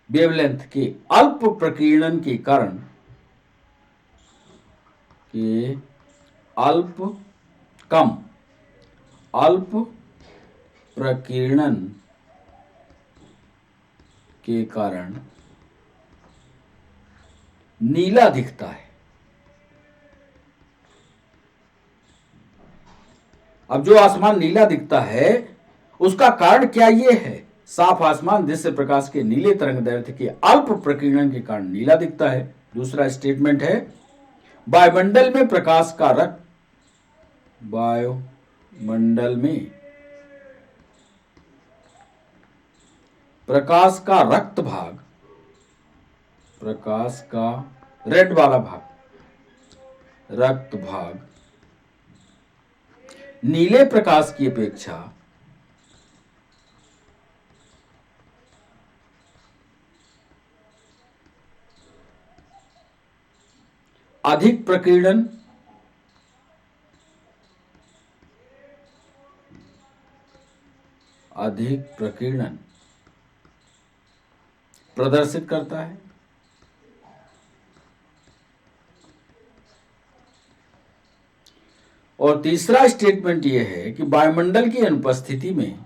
वेवलेंथ के अल्प प्रकीर्णन के कारण अल्प प्रकीर्णन के कारण नीला दिखता है। अब जो आसमान नीला दिखता है उसका कारण क्या ये है? साफ आसमान दृश्य प्रकाश के नीले तरंगदैर्घ्य के अल्प प्रकीर्णन के कारण नीला दिखता है। दूसरा स्टेटमेंट है, वायुमंडल में प्रकाश का रक्त भाग, प्रकाश का रेड वाला भाग, रक्त भाग नीले प्रकाश की अपेक्षा अधिक प्रकीर्णन प्रदर्शित करता है। और तीसरा स्टेटमेंट यह है कि वायुमंडल की अनुपस्थिति में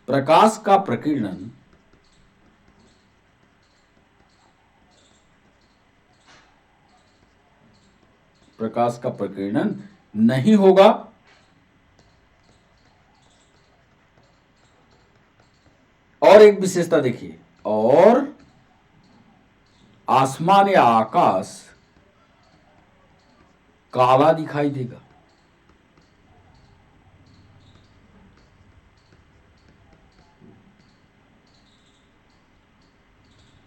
प्रकाश का प्रकीर्णन नहीं होगा और एक विशेषता देखिए, और आसमान या आकाश काला दिखाई देगा।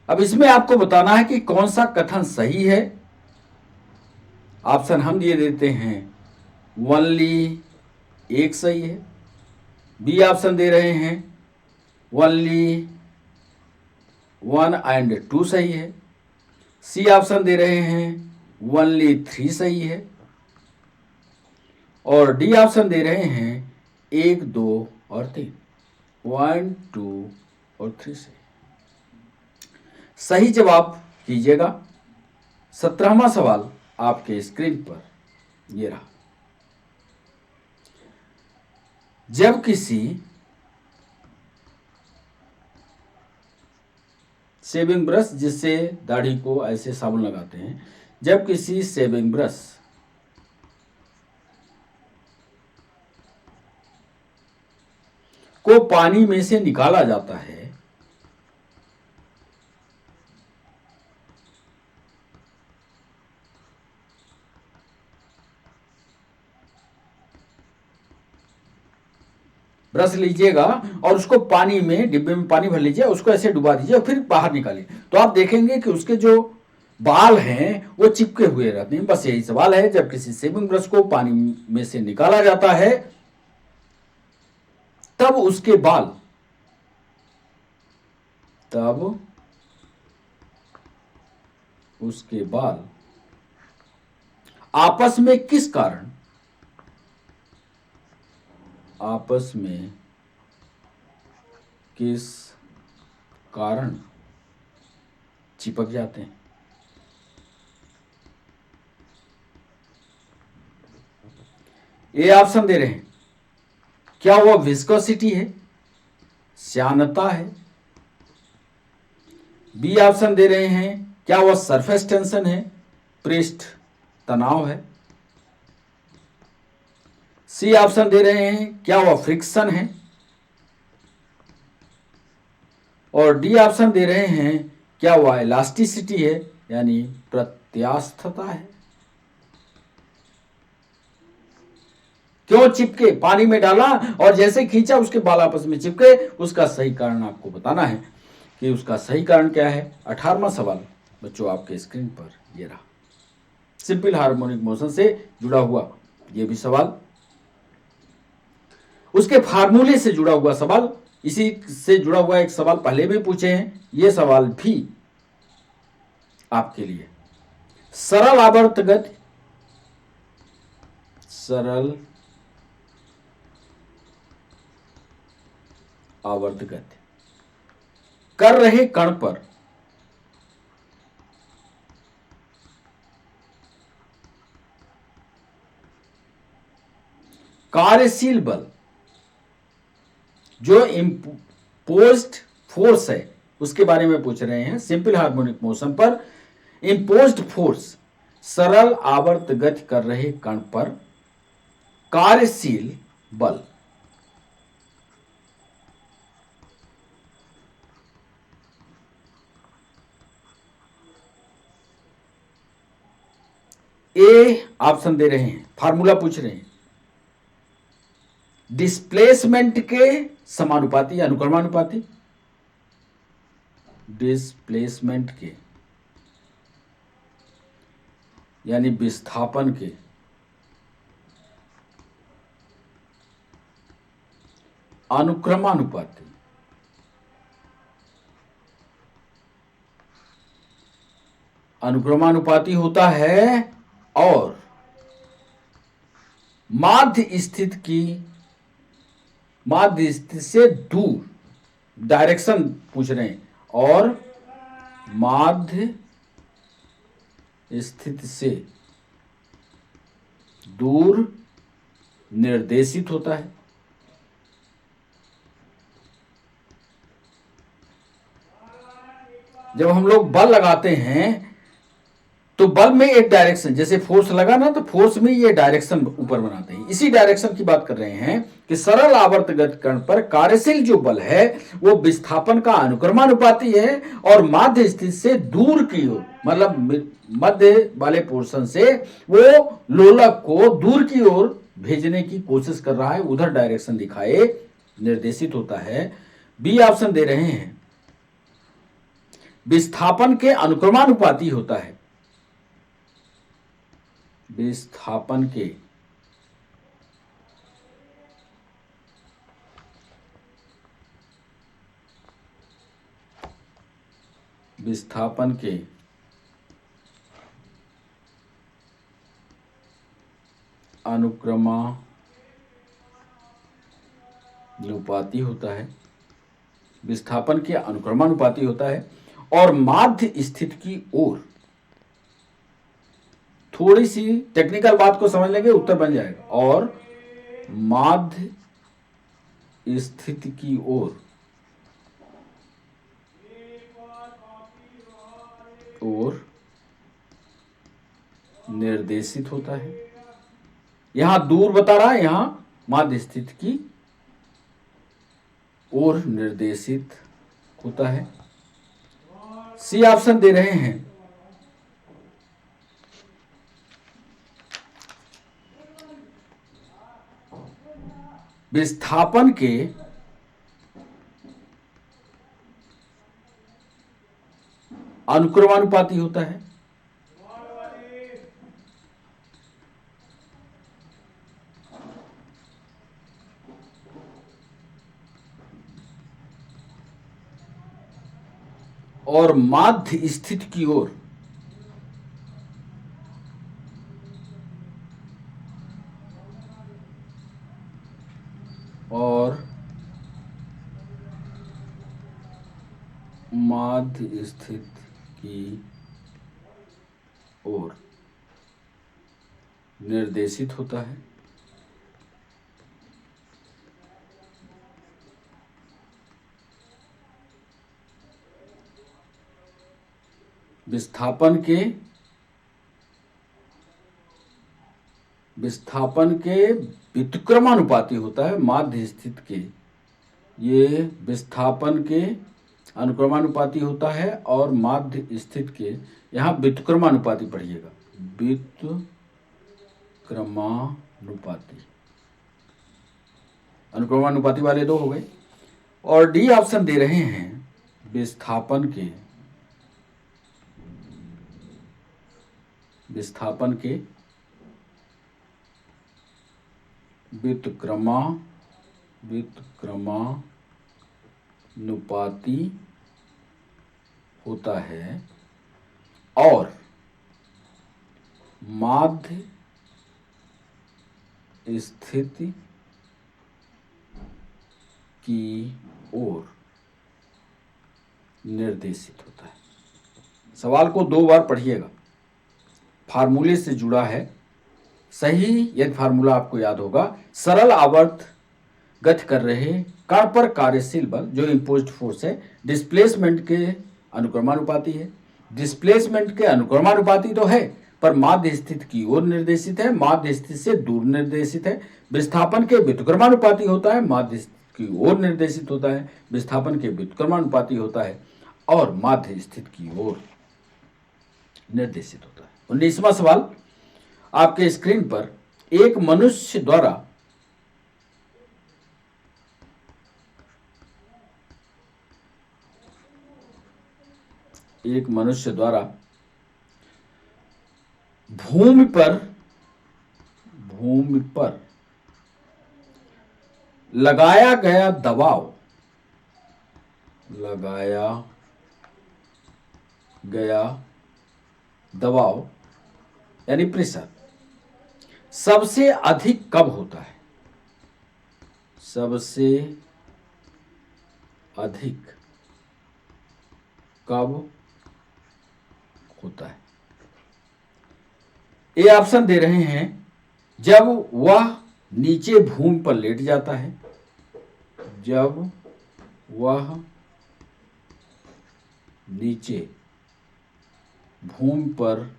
अब इसमें आपको बताना है कि कौन सा कथन सही है। ऑप्शन हम दिए देते हैं, ओनली एक सही है। बी ऑप्शन दे रहे हैं ओनली 1 and 2 सही है। सी ऑप्शन दे रहे हैं ओनली 3 सही है। और डी ऑप्शन दे रहे हैं 1, 2 और 3, 1, 2 और 3 से। सही जवाब कीजिएगा। 17वां सवाल आपके स्क्रीन पर ये रहा। जब किसी शेविंग ब्रश, जिससे दाढ़ी को ऐसे साबुन लगाते हैं, जब किसी शेविंग ब्रश को पानी में से निकाला जाता है ब्रश लीजिएगा और उसको पानी में, डिब्बे में पानी भर लीजिए, उसको ऐसे डुबा दीजिए और फिर बाहर निकालिए, तो आप देखेंगे कि उसके जो बाल हैं वो चिपके हुए रहते हैं। बस यही सवाल है, जब किसी शेविंग ब्रश को पानी में से निकाला जाता है तब उसके बाल आपस में किस कारण चिपक जाते हैं? ए ऑप्शन दे रहे हैं, क्या वह विस्कोसिटी है, श्यानता है। बी ऑप्शन दे रहे हैं, क्या वह सरफेस टेंशन है, पृष्ठ तनाव है। सी ऑप्शन दे रहे हैं, क्या वह फ्रिक्शन है। और डी ऑप्शन दे रहे हैं, क्या वह इलास्टिसिटी है, यानी प्रत्यास्थता है। क्यों चिपके? पानी में डाला और जैसे खींचा उसके बाल आपस में चिपके। उसका सही कारण आपको बताना है कि उसका सही कारण क्या है। 18वां सवाल बच्चों आपके स्क्रीन पर ये रहा। सिंपल हार्मोनिक मोशन से जुड़ा हुआ ये भी सवाल, उसके फार्मूले से जुड़ा हुआ सवाल, इसी से जुड़ा हुआ एक सवाल पहले भी पूछे हैं, ये सवाल भी आपके लिए। सरल आवर्त गति कर रहे कण पर कार्यशील बल, जो इम्पोज्ड फोर्स है उसके बारे में पूछ रहे हैं। सिंपल हार्मोनिक मोशन पर इम्पोज्ड फोर्स, सरल आवर्त गति कर रहे कण पर कार्यशील बल। ए ऑप्शन दे रहे हैं, फार्मूला पूछ रहे हैं, डिस्प्लेसमेंट के समानुपाती, अनुक्रमानुपाती, डिस्प्लेसमेंट के यानी विस्थापन के अनुक्रमानुपाती। अनुक्रमानुपाती होता है और माध्य स्थिति से दूर, डायरेक्शन पूछ रहे हैं, और माध्य स्थिति से दूर निर्देशित होता है। जब हम लोग बल लगाते हैं तो बल में एक डायरेक्शन, जैसे फोर्स लगा ना, तो फोर्स में ये डायरेक्शन ऊपर बनाते हैं। इसी डायरेक्शन की बात कर रहे हैं कि सरल आवर्तगत कण पर कार्यशील जो बल है वो विस्थापन का अनुक्रमानुपाती है और माध्य स्थिति से दूर की ओर, मतलब मध्य वाले पोर्शन से वो लोलक को दूर की ओर भेजने की कोशिश कर रहा है, उधर डायरेक्शन दिखाए निर्देशित होता है। बी ऑप्शन दे रहे हैं, विस्थापन के अनुक्रमानुपाती होता है। विस्थापन के अनुक्रमानुपाती होता है, विस्थापन के अनुक्रमानुपाती होता है और माध्य स्थिति की ओर। थोड़ी सी टेक्निकल बात को समझ लेंगे उत्तर बन जाएगा। और माध्य स्थिति की ओर निर्देशित होता है। यहां दूर बता रहा है, यहां माध्य स्थिति की ओर निर्देशित होता है। सी ऑप्शन दे रहे हैं, विस्थापन के अनुक्रमानुपाती होता है, और माध्य स्थिति की ओर माध्य स्थिति की ओर निर्देशित होता है। विस्थापन के व्युत्क्रमानुपाती होता है माध्य स्थिति के। ये विस्थापन के अनुक्रमानुपाती होता है और माध्य स्थिति के, यहाँ व्युत्क्रमानुपाती पढ़िएगा, व्युत्क्रमानुपाती। अनुक्रमानुपाती वाले दो हो गए। और डी ऑप्शन दे रहे हैं, विस्थापन के व्युत्क्रमानुपाती होता है और माध्य स्थिति की ओर निर्देशित होता है। सवाल को दो बार पढ़िएगा, फार्मूले से जुड़ा है। सही यदि फार्मूला आपको याद होगा, सरल आवर्त गति कर रहे कण पर कार्यशील बल जो इम्पोज्ड फोर्स है, डिस्प्लेसमेंट के अनुक्रमानुपाती है। डिस्प्लेसमेंट के अनुक्रमानुपाती तो है, पर माध्य स्थिति की ओर निर्देशित है, माध्य स्थिति से दूर निर्देशित है। विस्थापन के व्युत्क्रमानुपाती होता है, माध्य स्थिति की ओर निर्देशित होता है। विस्थापन के व्युत्क्रमानुपाती होता है और माध्य स्थिति की ओर निर्देशित होता है। 19वां सवाल आपके स्क्रीन पर, एक मनुष्य द्वारा भूमि पर लगाया गया दबाव यानी प्रेशर सबसे अधिक कब होता है? सबसे अधिक कब होता है? ये ऑप्शन दे रहे हैं, जब वह नीचे भूमि पर लेट जाता है, जब वह नीचे भूमि पर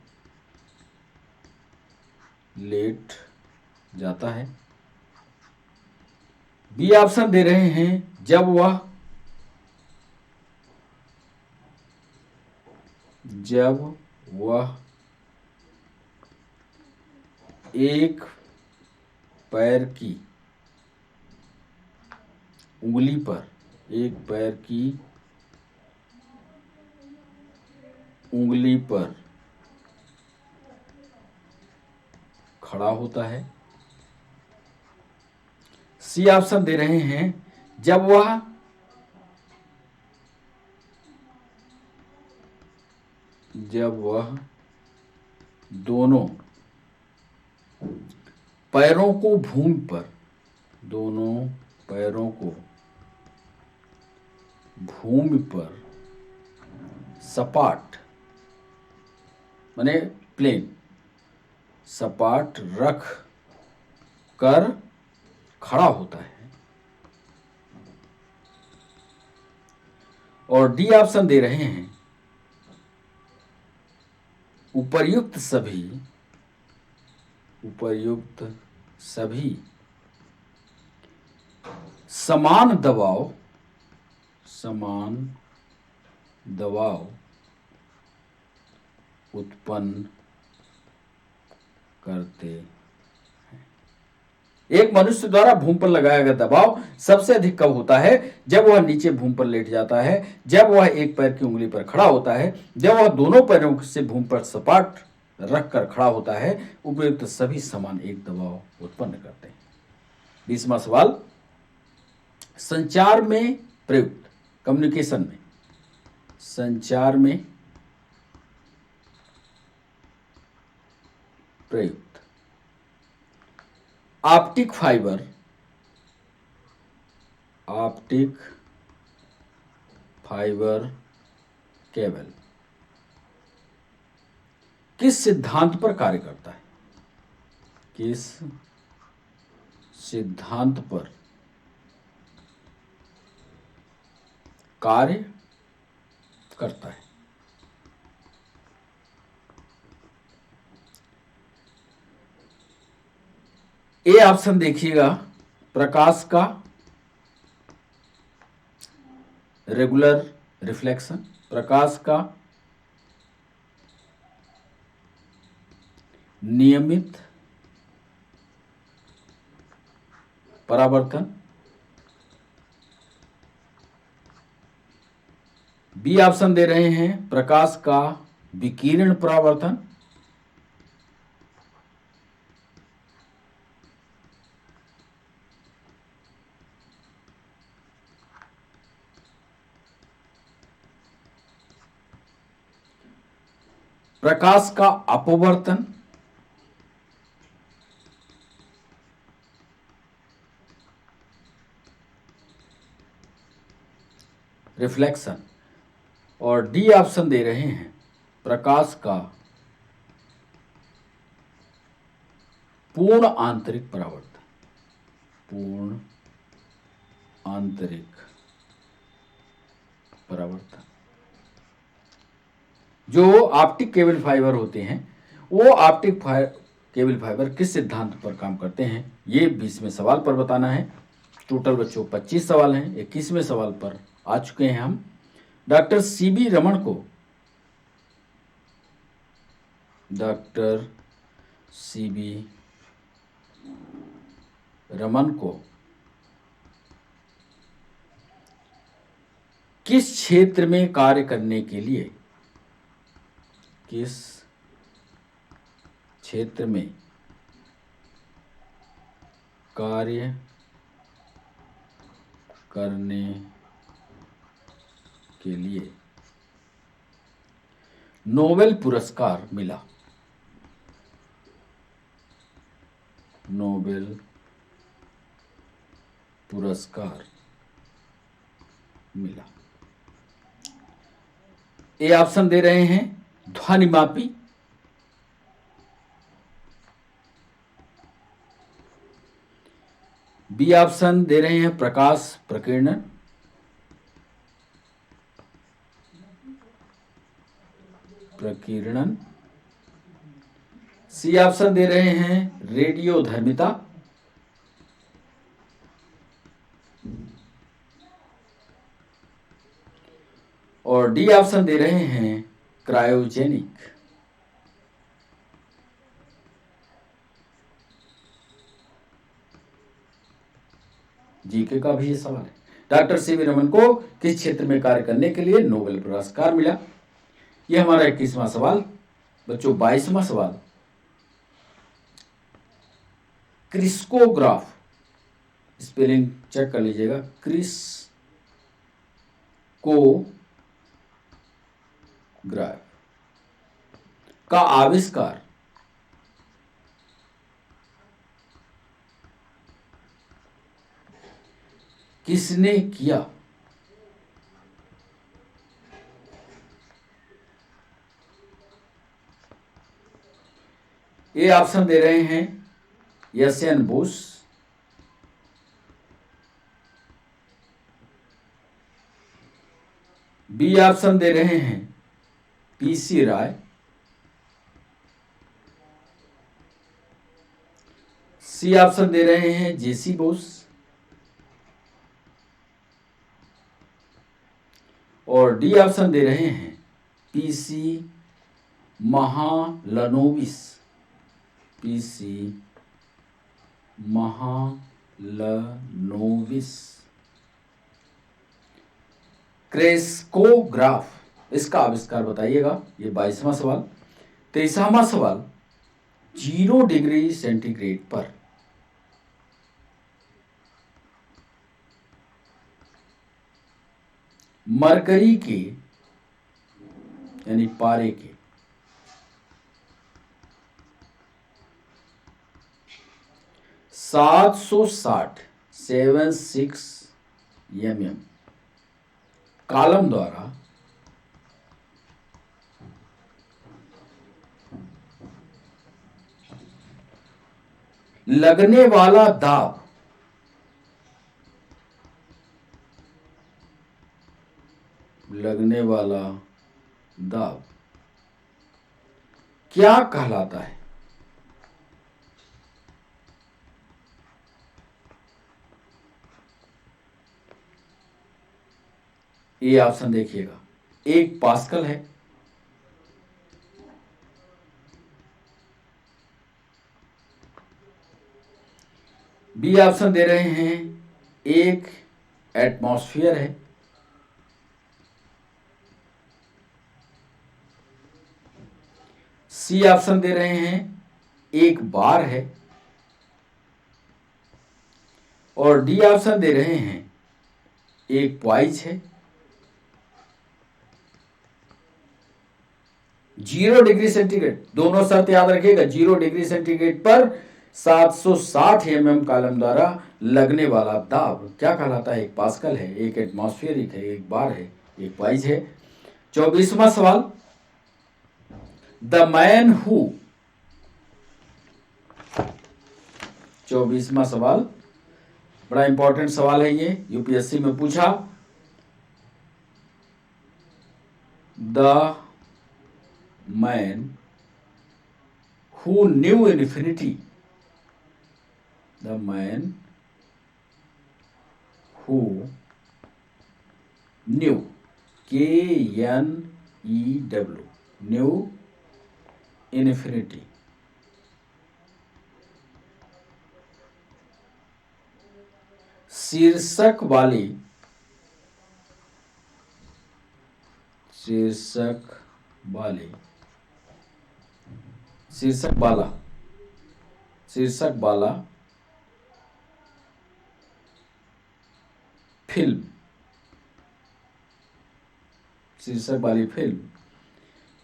लेट जाता है। बी ऑप्शन दे रहे हैं, जब वह एक पैर की उंगली पर खड़ा होता है। सी ऑप्शन दे रहे हैं, जब वह दोनों पैरों को भूमि पर, दोनों पैरों को भूमि पर सपाट माने प्लेन, सपाट रख कर खड़ा होता है। और डी ऑप्शन दे रहे हैं, उपर्युक्त सभी समान दबाव उत्पन्न करते हैं। एक मनुष्य द्वारा भूमि पर लगाया गया दबाव सबसे अधिक कब होता है? जब वह नीचे भूमि पर लेट जाता है, जब वह एक पैर की उंगली पर खड़ा होता है, जब वह दोनों पैरों से भूमि पर सपाट रख कर खड़ा होता है। उपयुक्त सभी समान एक दबाव उत्पन्न करते हैं। 20वां सवाल, संचार में प्रयुक्त, कम्युनिकेशन में, संचार में प्रयुक्त ऑप्टिक फाइबर केबल किस सिद्धांत पर कार्य करता है? किस सिद्धांत पर कार्य करता है? ए ऑप्शन देखिएगा, प्रकाश का रेगुलर रिफ्लेक्शन, प्रकाश का नियमित परावर्तन। बी ऑप्शन दे रहे हैं, प्रकाश का विकिरण परावर्तन। प्रकाश का अपवर्तन। रिफ्लेक्शन। और डी ऑप्शन दे रहे हैं, प्रकाश का पूर्ण आंतरिक परावर्तन, पूर्ण आंतरिक परावर्तन। जो ऑप्टिक केबल फाइबर होते हैं, वो ऑप्टिक केबल फाइबर किस सिद्धांत पर काम करते हैं, ये 20वें सवाल पर बताना है। टोटल बच्चों 25 सवाल हैं। 21वें सवाल पर आ चुके हैं हम। डॉक्टर सीवी रमन को किस क्षेत्र में कार्य करने के लिए, किस क्षेत्र में कार्य करने के लिए नोबेल पुरस्कार मिला? नोबेल पुरस्कार मिला। ए ऑप्शन दे रहे हैं, ध्वनिमापी। बी ऑप्शन दे रहे हैं, प्रकाश प्रकीर्णन। सी ऑप्शन दे रहे हैं, रेडियोधर्मिता। और डी ऑप्शन दे रहे हैं, क्रायोजेनिक। जीके का भी ये सवाल है। डॉक्टर सीवी रमन को किस क्षेत्र में कार्य करने के लिए नोबेल पुरस्कार मिला? ये हमारा 21वां सवाल। बच्चों 22वां सवाल, क्रिस्कोग्राफ, स्पेलिंग चेक कर लीजिएगा, क्रिस्कोग्राफ का आविष्कार किसने किया? ए ऑप्शन दे रहे हैं S N Bose, B option दे रहे हैं पीसी राय, सी ऑप्शन दे रहे हैं जेसी बोस, और डी ऑप्शन दे रहे हैं PC Mahalanobis, PC Mahalanobis. Crescograph इसका आविष्कार बताइएगा। ये 22वां सवाल। 23वां सवाल, 0 डिग्री सेंटीग्रेड पर मरकरी के यानी पारे के 760 mm कॉलम द्वारा लगने वाला दाब क्या कहलाता है? ये ऑप्शन देखिएगा, 1 पास्कल है, बी ऑप्शन दे रहे हैं 1 एटमॉस्फेयर है, सी ऑप्शन दे रहे हैं 1 बार है, और डी ऑप्शन दे रहे हैं 1 पॉइज है। 0 डिग्री सेंटीग्रेड, दोनों शर्त याद रखिएगा। 0 डिग्री सेंटीग्रेड पर 760 mm कॉलम द्वारा लगने वाला दाब क्या कहलाता है? 1 पास्कल है, 1 एटमॉस्फेरिक है, 1 बार है, 1 पॉइज है। 24वां सवाल, द मैन हु, 24वां सवाल बड़ा इंपॉर्टेंट सवाल है, ये यूपीएससी में पूछा। The man who knew infinity, the man who new, KNEW, new infinity, शीर्षक वाली, शीर्षक वाला फिल्म, शीर्षक वाली फिल्म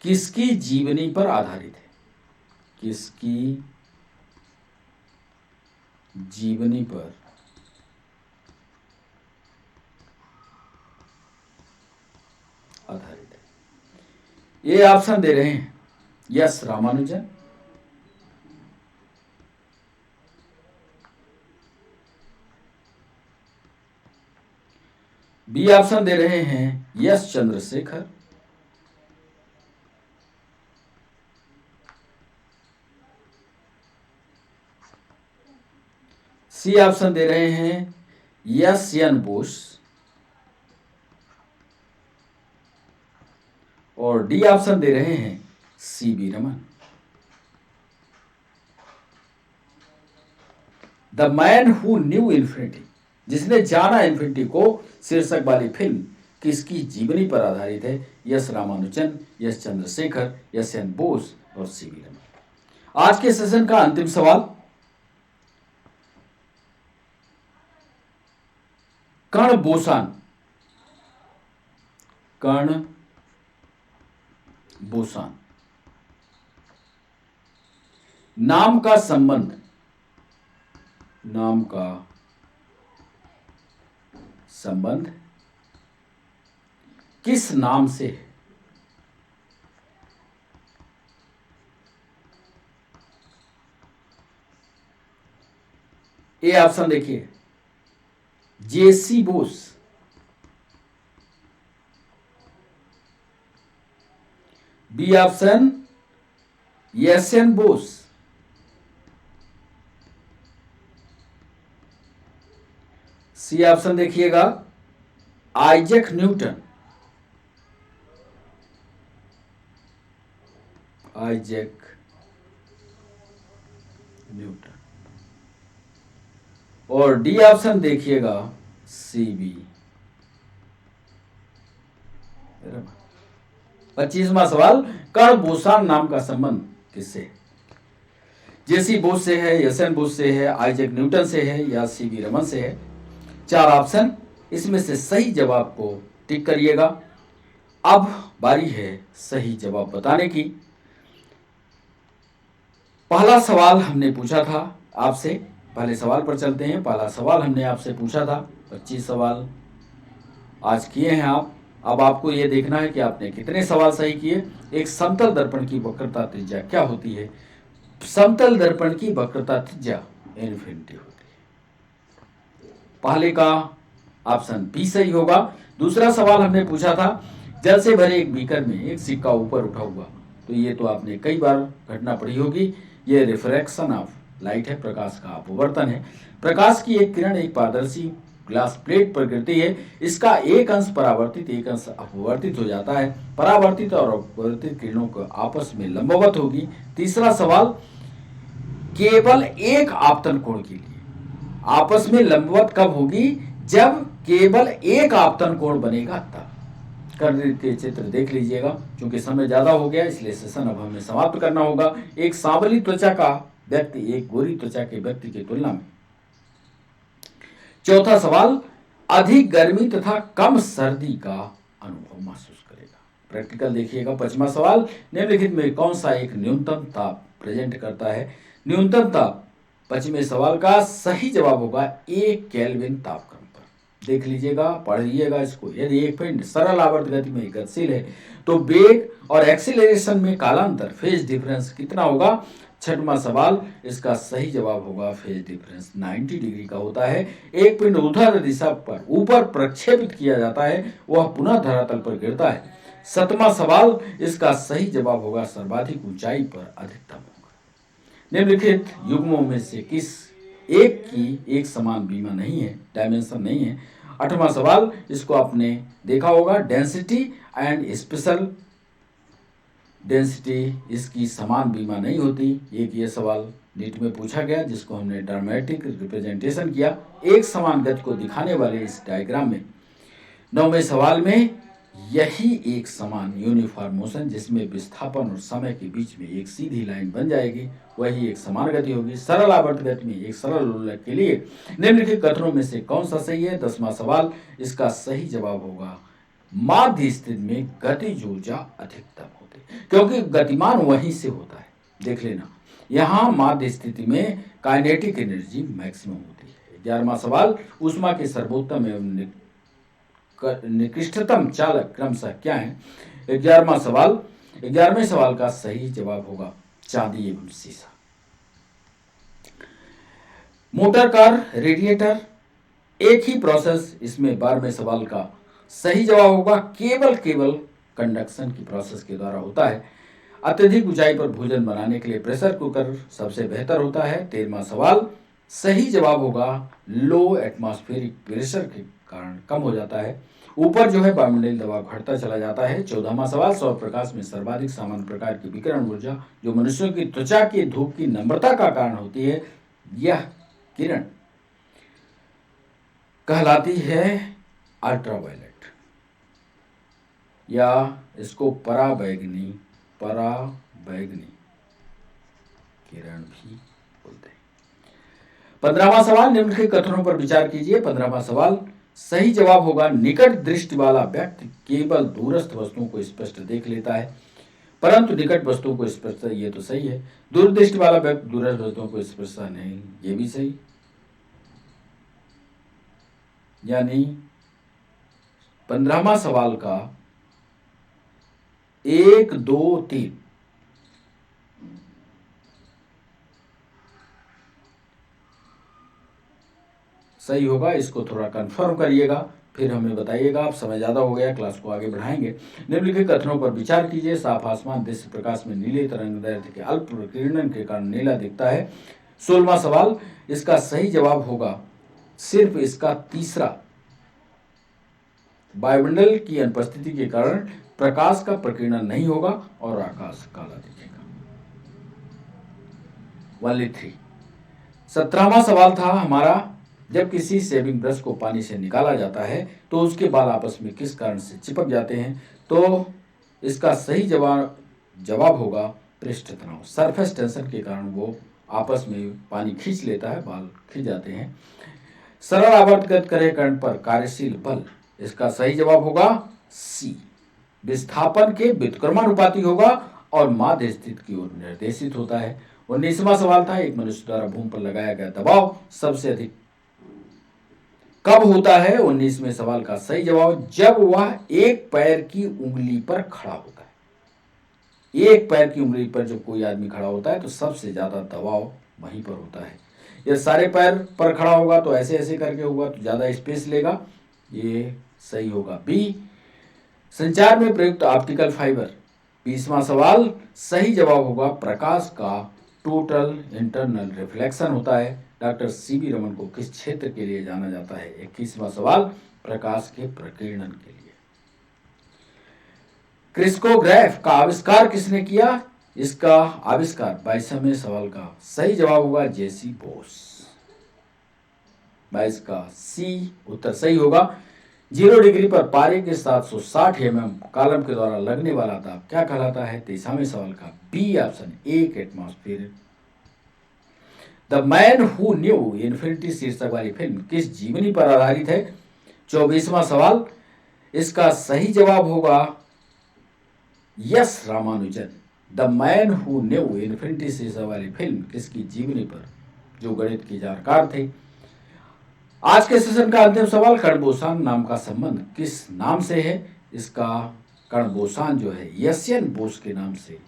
किसकी जीवनी पर आधारित है? किसकी जीवनी पर आधारित है? ये ऑप्शन दे रहे हैं यस रामानुजन, बी ऑप्शन दे रहे हैं यस चंद्रशेखर, सी ऑप्शन दे रहे हैं यस एन बोस, और डी ऑप्शन दे रहे हैं CB Raman. The man who knew infinity, जिसने जाना इन्फिनिटी को, शीर्षक वाली फिल्म किसकी जीवनी पर आधारित है? Yes Ramanujan, yes Chandrasekhar, yes N Bose और CB रमन। आज के सेशन का अंतिम सवाल, कर्ण बोसान नाम का संबंध संबंध किस नाम से है? ए ऑप्शन देखिए J C Bose, B option S N Bose, C option देखिएगा आइजैक न्यूटन, आइजैक न्यूटन, और डी ऑप्शन देखिएगा सीबी। 25वां सवाल, कर्ण बोसान नाम का संबंध किससे है? जेसी बोस से है, एसएन बोस से है, आइजैक न्यूटन से है या सीबी रमन से है? 4 ऑप्शन, इसमें से सही जवाब को टिक करिएगा। अब बारी है सही जवाब बताने की। पहला सवाल हमने पूछा था आपसे, पहले सवाल पर चलते हैं। पहला सवाल हमने आपसे पूछा था, 25 सवाल आज किए हैं आप। अब आपको यह देखना है कि आपने कितने सवाल सही किए। एक समतल दर्पण की वक्रता त्रिज्या क्या होती है? समतल दर्पण की वक्रता त्रिज्या इन्फिनिटी होती है। पहले का ऑप्शन बी सही होगा। दूसरा सवाल हमने पूछा था, जल से भरे एक बीकर में एक सिक्का ऊपर उठा हुआ, तो ये तो आपने कई बार घटना पढ़ी होगी। ये रिफ्रैक्शन ऑफ लाइट है, प्रकाश का अपवर्तन है। प्रकाश की एक किरण एक पारदर्शी ग्लास प्लेट पर गिरती है, इसका एक अंश परावर्तित एक अंश अपवर्तित हो जाता है। परावर्तित और अपवर्तित किरणों को आपस में लंबवत होगी। तीसरा सवाल, केवल एक आपतन कोण के लिए आपस में लंबवत कब होगी? जब केवल एक आपतन कोण बनेगा तब। कर्णित के चित्र देख लीजिएगा। क्योंकि समय ज्यादा हो गया इसलिए सेशन अब हमें समाप्त करना होगा। एक सांवली त्वचा का व्यक्ति एक गोरी त्वचा के व्यक्ति की तुलना में। चौथा सवाल, अधिक गर्मी तथा कम सर्दी का अनुभव महसूस करेगा। प्रैक्टिकल देखिएगा। 5वां सवाल, निम्नलिखित में कौन सा एक न्यूनतम ताप प्रेजेंट करता है? न्यूनतम ताप 5वें सवाल का सही जवाब होगा 1 केल्विन तापक्रम पर। देख लीजिएगा, पढ़िएगा इसको। यदि एक पिंड सरल आवर्त गति में गतिशील है तो वेग और एक्सीलरेशन में कालांतर फेज डिफरेंस कितना होगा? 6वां सवाल, इसका सही जवाब होगा फेज डिफरेंस 90 डिग्री का होता है। एक पिंड ऊर्ध्वाधर दिशा पर ऊपर प्रक्षेपित किया जाता है, वह पुनः धरातल पर गिरता है। 7वां सवाल, इसका सही जवाब होगा सर्वाधिक ऊंचाई पर अधिकतम होगा। निम्नलिखित युग्मों में से किस एक की एक समान बीमा नहीं है, डायमेंशन नहीं है? 8वां सवाल, इसको आपने देखा होगा, डेंसिटी एंड स्पेशल डेंसिटी इसकी समान बीमा नहीं होती। एक ये सवाल नीट में पूछा गया जिसको हमने ड्रामेटिक रिप्रेजेंटेशन किया एक समान गति को दिखाने वाले इस डायग्राम में। 9वें सवाल में यही एक समान यूनिफॉर्म मोशन जिसमें विस्थापन और समय के बीच में एक सीधी लाइन बन जाएगी, वही एक समान गति होगी। सरल आवर्त गति में एक सरल लोलक के लिए निम्नलिखित कथनों में से कौन सा सही है? 10वां सवाल, इसका सही जवाब होगा माध्य स्थिति में गतिज ऊर्जा अधिकतम होती है, क्योंकि गतिमान वहीं से होता है। देख लेना, यहाँ माध्य स्थिति में काइनेटिक एनर्जी मैक्सिमम होती है। 11वां सवाल, ऊष्मा के सर्वोत्तम एवं निकृष्टतम चालक क्रमशः क्या है? 11वां सवाल, 11वें सवाल का सही जवाब होगा चांदी एवं सीसा। मोटर कार, रेडिएटर, एक ही प्रोसेस। इसमें 12वें सवाल का सही जवाब होगा केवल कंडक्शन की प्रोसेस के द्वारा होता है। अत्यधिक ऊंचाई पर भोजन बनाने के लिए प्रेशर कुकर सबसे बेहतर होता है। 13वां सवाल, सही जवाब होगा लो एटमॉस्फेरिक प्रेशर के कारण कम हो जाता है। ऊपर जो है वायुमंडलीय दबाव घटता चला जाता है। 14वां सवाल, सौर प्रकाश में सर्वाधिक सामान्य प्रकार की विकिरण ऊर्जा जो मनुष्यों की त्वचा की धूप की नम्रता का कारण होती है, यह किरण कहलाती है अल्ट्रावायलेट, या इसको पराबैंगनी किरण भी बोलते हैं। 15वां सवाल, निम्नलिखित कथनों पर विचार कीजिए। 15वां सवाल, सही जवाब होगा निकट दृष्टि वाला व्यक्ति केवल दूरस्थ वस्तुओं को स्पष्ट देख लेता है परंतु निकट वस्तुओं को स्पष्ट, ये तो सही है। दूरदृष्टि वाला व्यक्ति दूरस्थ वस्तुओं को स्पष्ट नहीं, ये भी सही। यानी 15वां सवाल का 1, 2, 3 सही होगा। इसको थोड़ा कंफर्म करिएगा, फिर हमें बताइएगा। आप समय ज़्यादा हो गया, क्लास को आगे बढ़ाएंगे। निम्नलिखित कथनों पर विचार कीजिए। साफ आसमान दृश्य प्रकाश में नीले तरंगदैर्घ्य के अल्प विकिरण के कारण नीला दिखता है। 16वां सवाल, इसका सही जवाब होगा सिर्फ इसका तीसरा। वायुमंडल की अनुपस्थिति के कारण प्रकाश का प्रकीर्णन नहीं होगा और आकाश काला दिखेगा। 1 17वां सवाल था हमारा, जब किसी शेविंग ब्रश को पानी से निकाला जाता है तो उसके बाल आपस में किस कारण से चिपक जाते हैं? तो इसका सही जवाब होगा पृष्ठ तनाव। सरफेस टेंशन के कारण वो आपस में पानी खींच लेता है, बाल खींच जाते हैं। सरल आवर्तगत करे कण पर कार्यशील बल, इसका सही जवाब होगा सी। विस्थापन के व्युत्क्रमानुपाती होगा और माध्य स्थिति की ओर निर्देशित होता है। 19वां सवाल था, एक मनुष्य द्वारा भूमि पर लगाया गया दबाव सबसे अधिक कब होता है? 19वें सवाल का सही जवाब जब वह एक पैर की उंगली पर खड़ा होता है। एक पैर की उंगली पर जब कोई आदमी खड़ा होता है तो सबसे ज्यादा दबाव वहीं पर होता है। यह सारे पैर पर खड़ा होगा तो ऐसे ऐसे करके होगा तो ज्यादा स्पेस लेगा। ये सही होगा बी। संचार में प्रयुक्त ऑप्टिकल फाइबर। 20वां सवाल, सही जवाब होगा प्रकाश का टोटल इंटरनल रिफ्लेक्शन होता है। डॉक्टर सीवी रमन को किस क्षेत्र के लिए जाना जाता है? 21वां सवाल, प्रकाश के प्रकीर्णन के लिए। क्रिस्कोग्राफ का आविष्कार किसने किया? इसका आविष्कार 22वें सवाल का सही जवाब होगा जेसी बोस। 22 का सी उत्तर सही होगा। 0 डिग्री पर पारे के 760 mm कॉलम के द्वारा लगने वाला दाब क्या कहलाता है? 23वें सवाल का B option 1 atmosphere. The man who knew infinity शीर्षक वाली फिल्म किस जीवनी पर आधारित है? 24वां सवाल, इसका सही जवाब होगा yes Ramanujan. The man who knew infinity शीर्षक वाली फिल्म किसकी जीवनी पर? जो गणित के जानकार थे। आज के सेशन का अंतिम सवाल, कर्णबोसान नाम का संबंध किस नाम से है? इसका कर्णबोसान जो है एसएन बोस के नाम से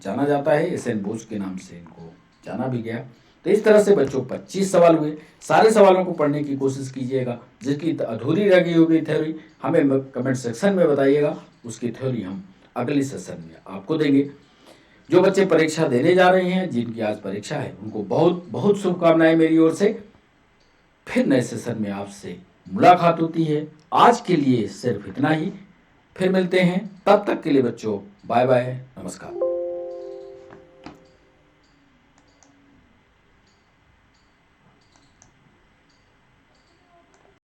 जाना जाता है। एसएन बोस के नाम से इनको जाना भी गया। तो इस तरह से बच्चों 25 सवाल हुए। सारे सवालों को पढ़ने की कोशिश कीजिएगा। जिसकी अधूरी रह गई होगी थ्योरी हमें कमेंट सेक्शन में बताइएगा। उसकी थ्योरी हम अगले सेशन में आपको देंगे। जो बच्चे परीक्षा देने जा रहे हैं, जिनकी आज परीक्षा है, उनको बहुत बहुत शुभकामनाएं मेरी ओर से। फिर नए सेशन में आपसे मुलाकात होती है। आज के लिए सिर्फ इतना ही। फिर मिलते हैं, तब तक के लिए बच्चों बाय बाय, नमस्कार।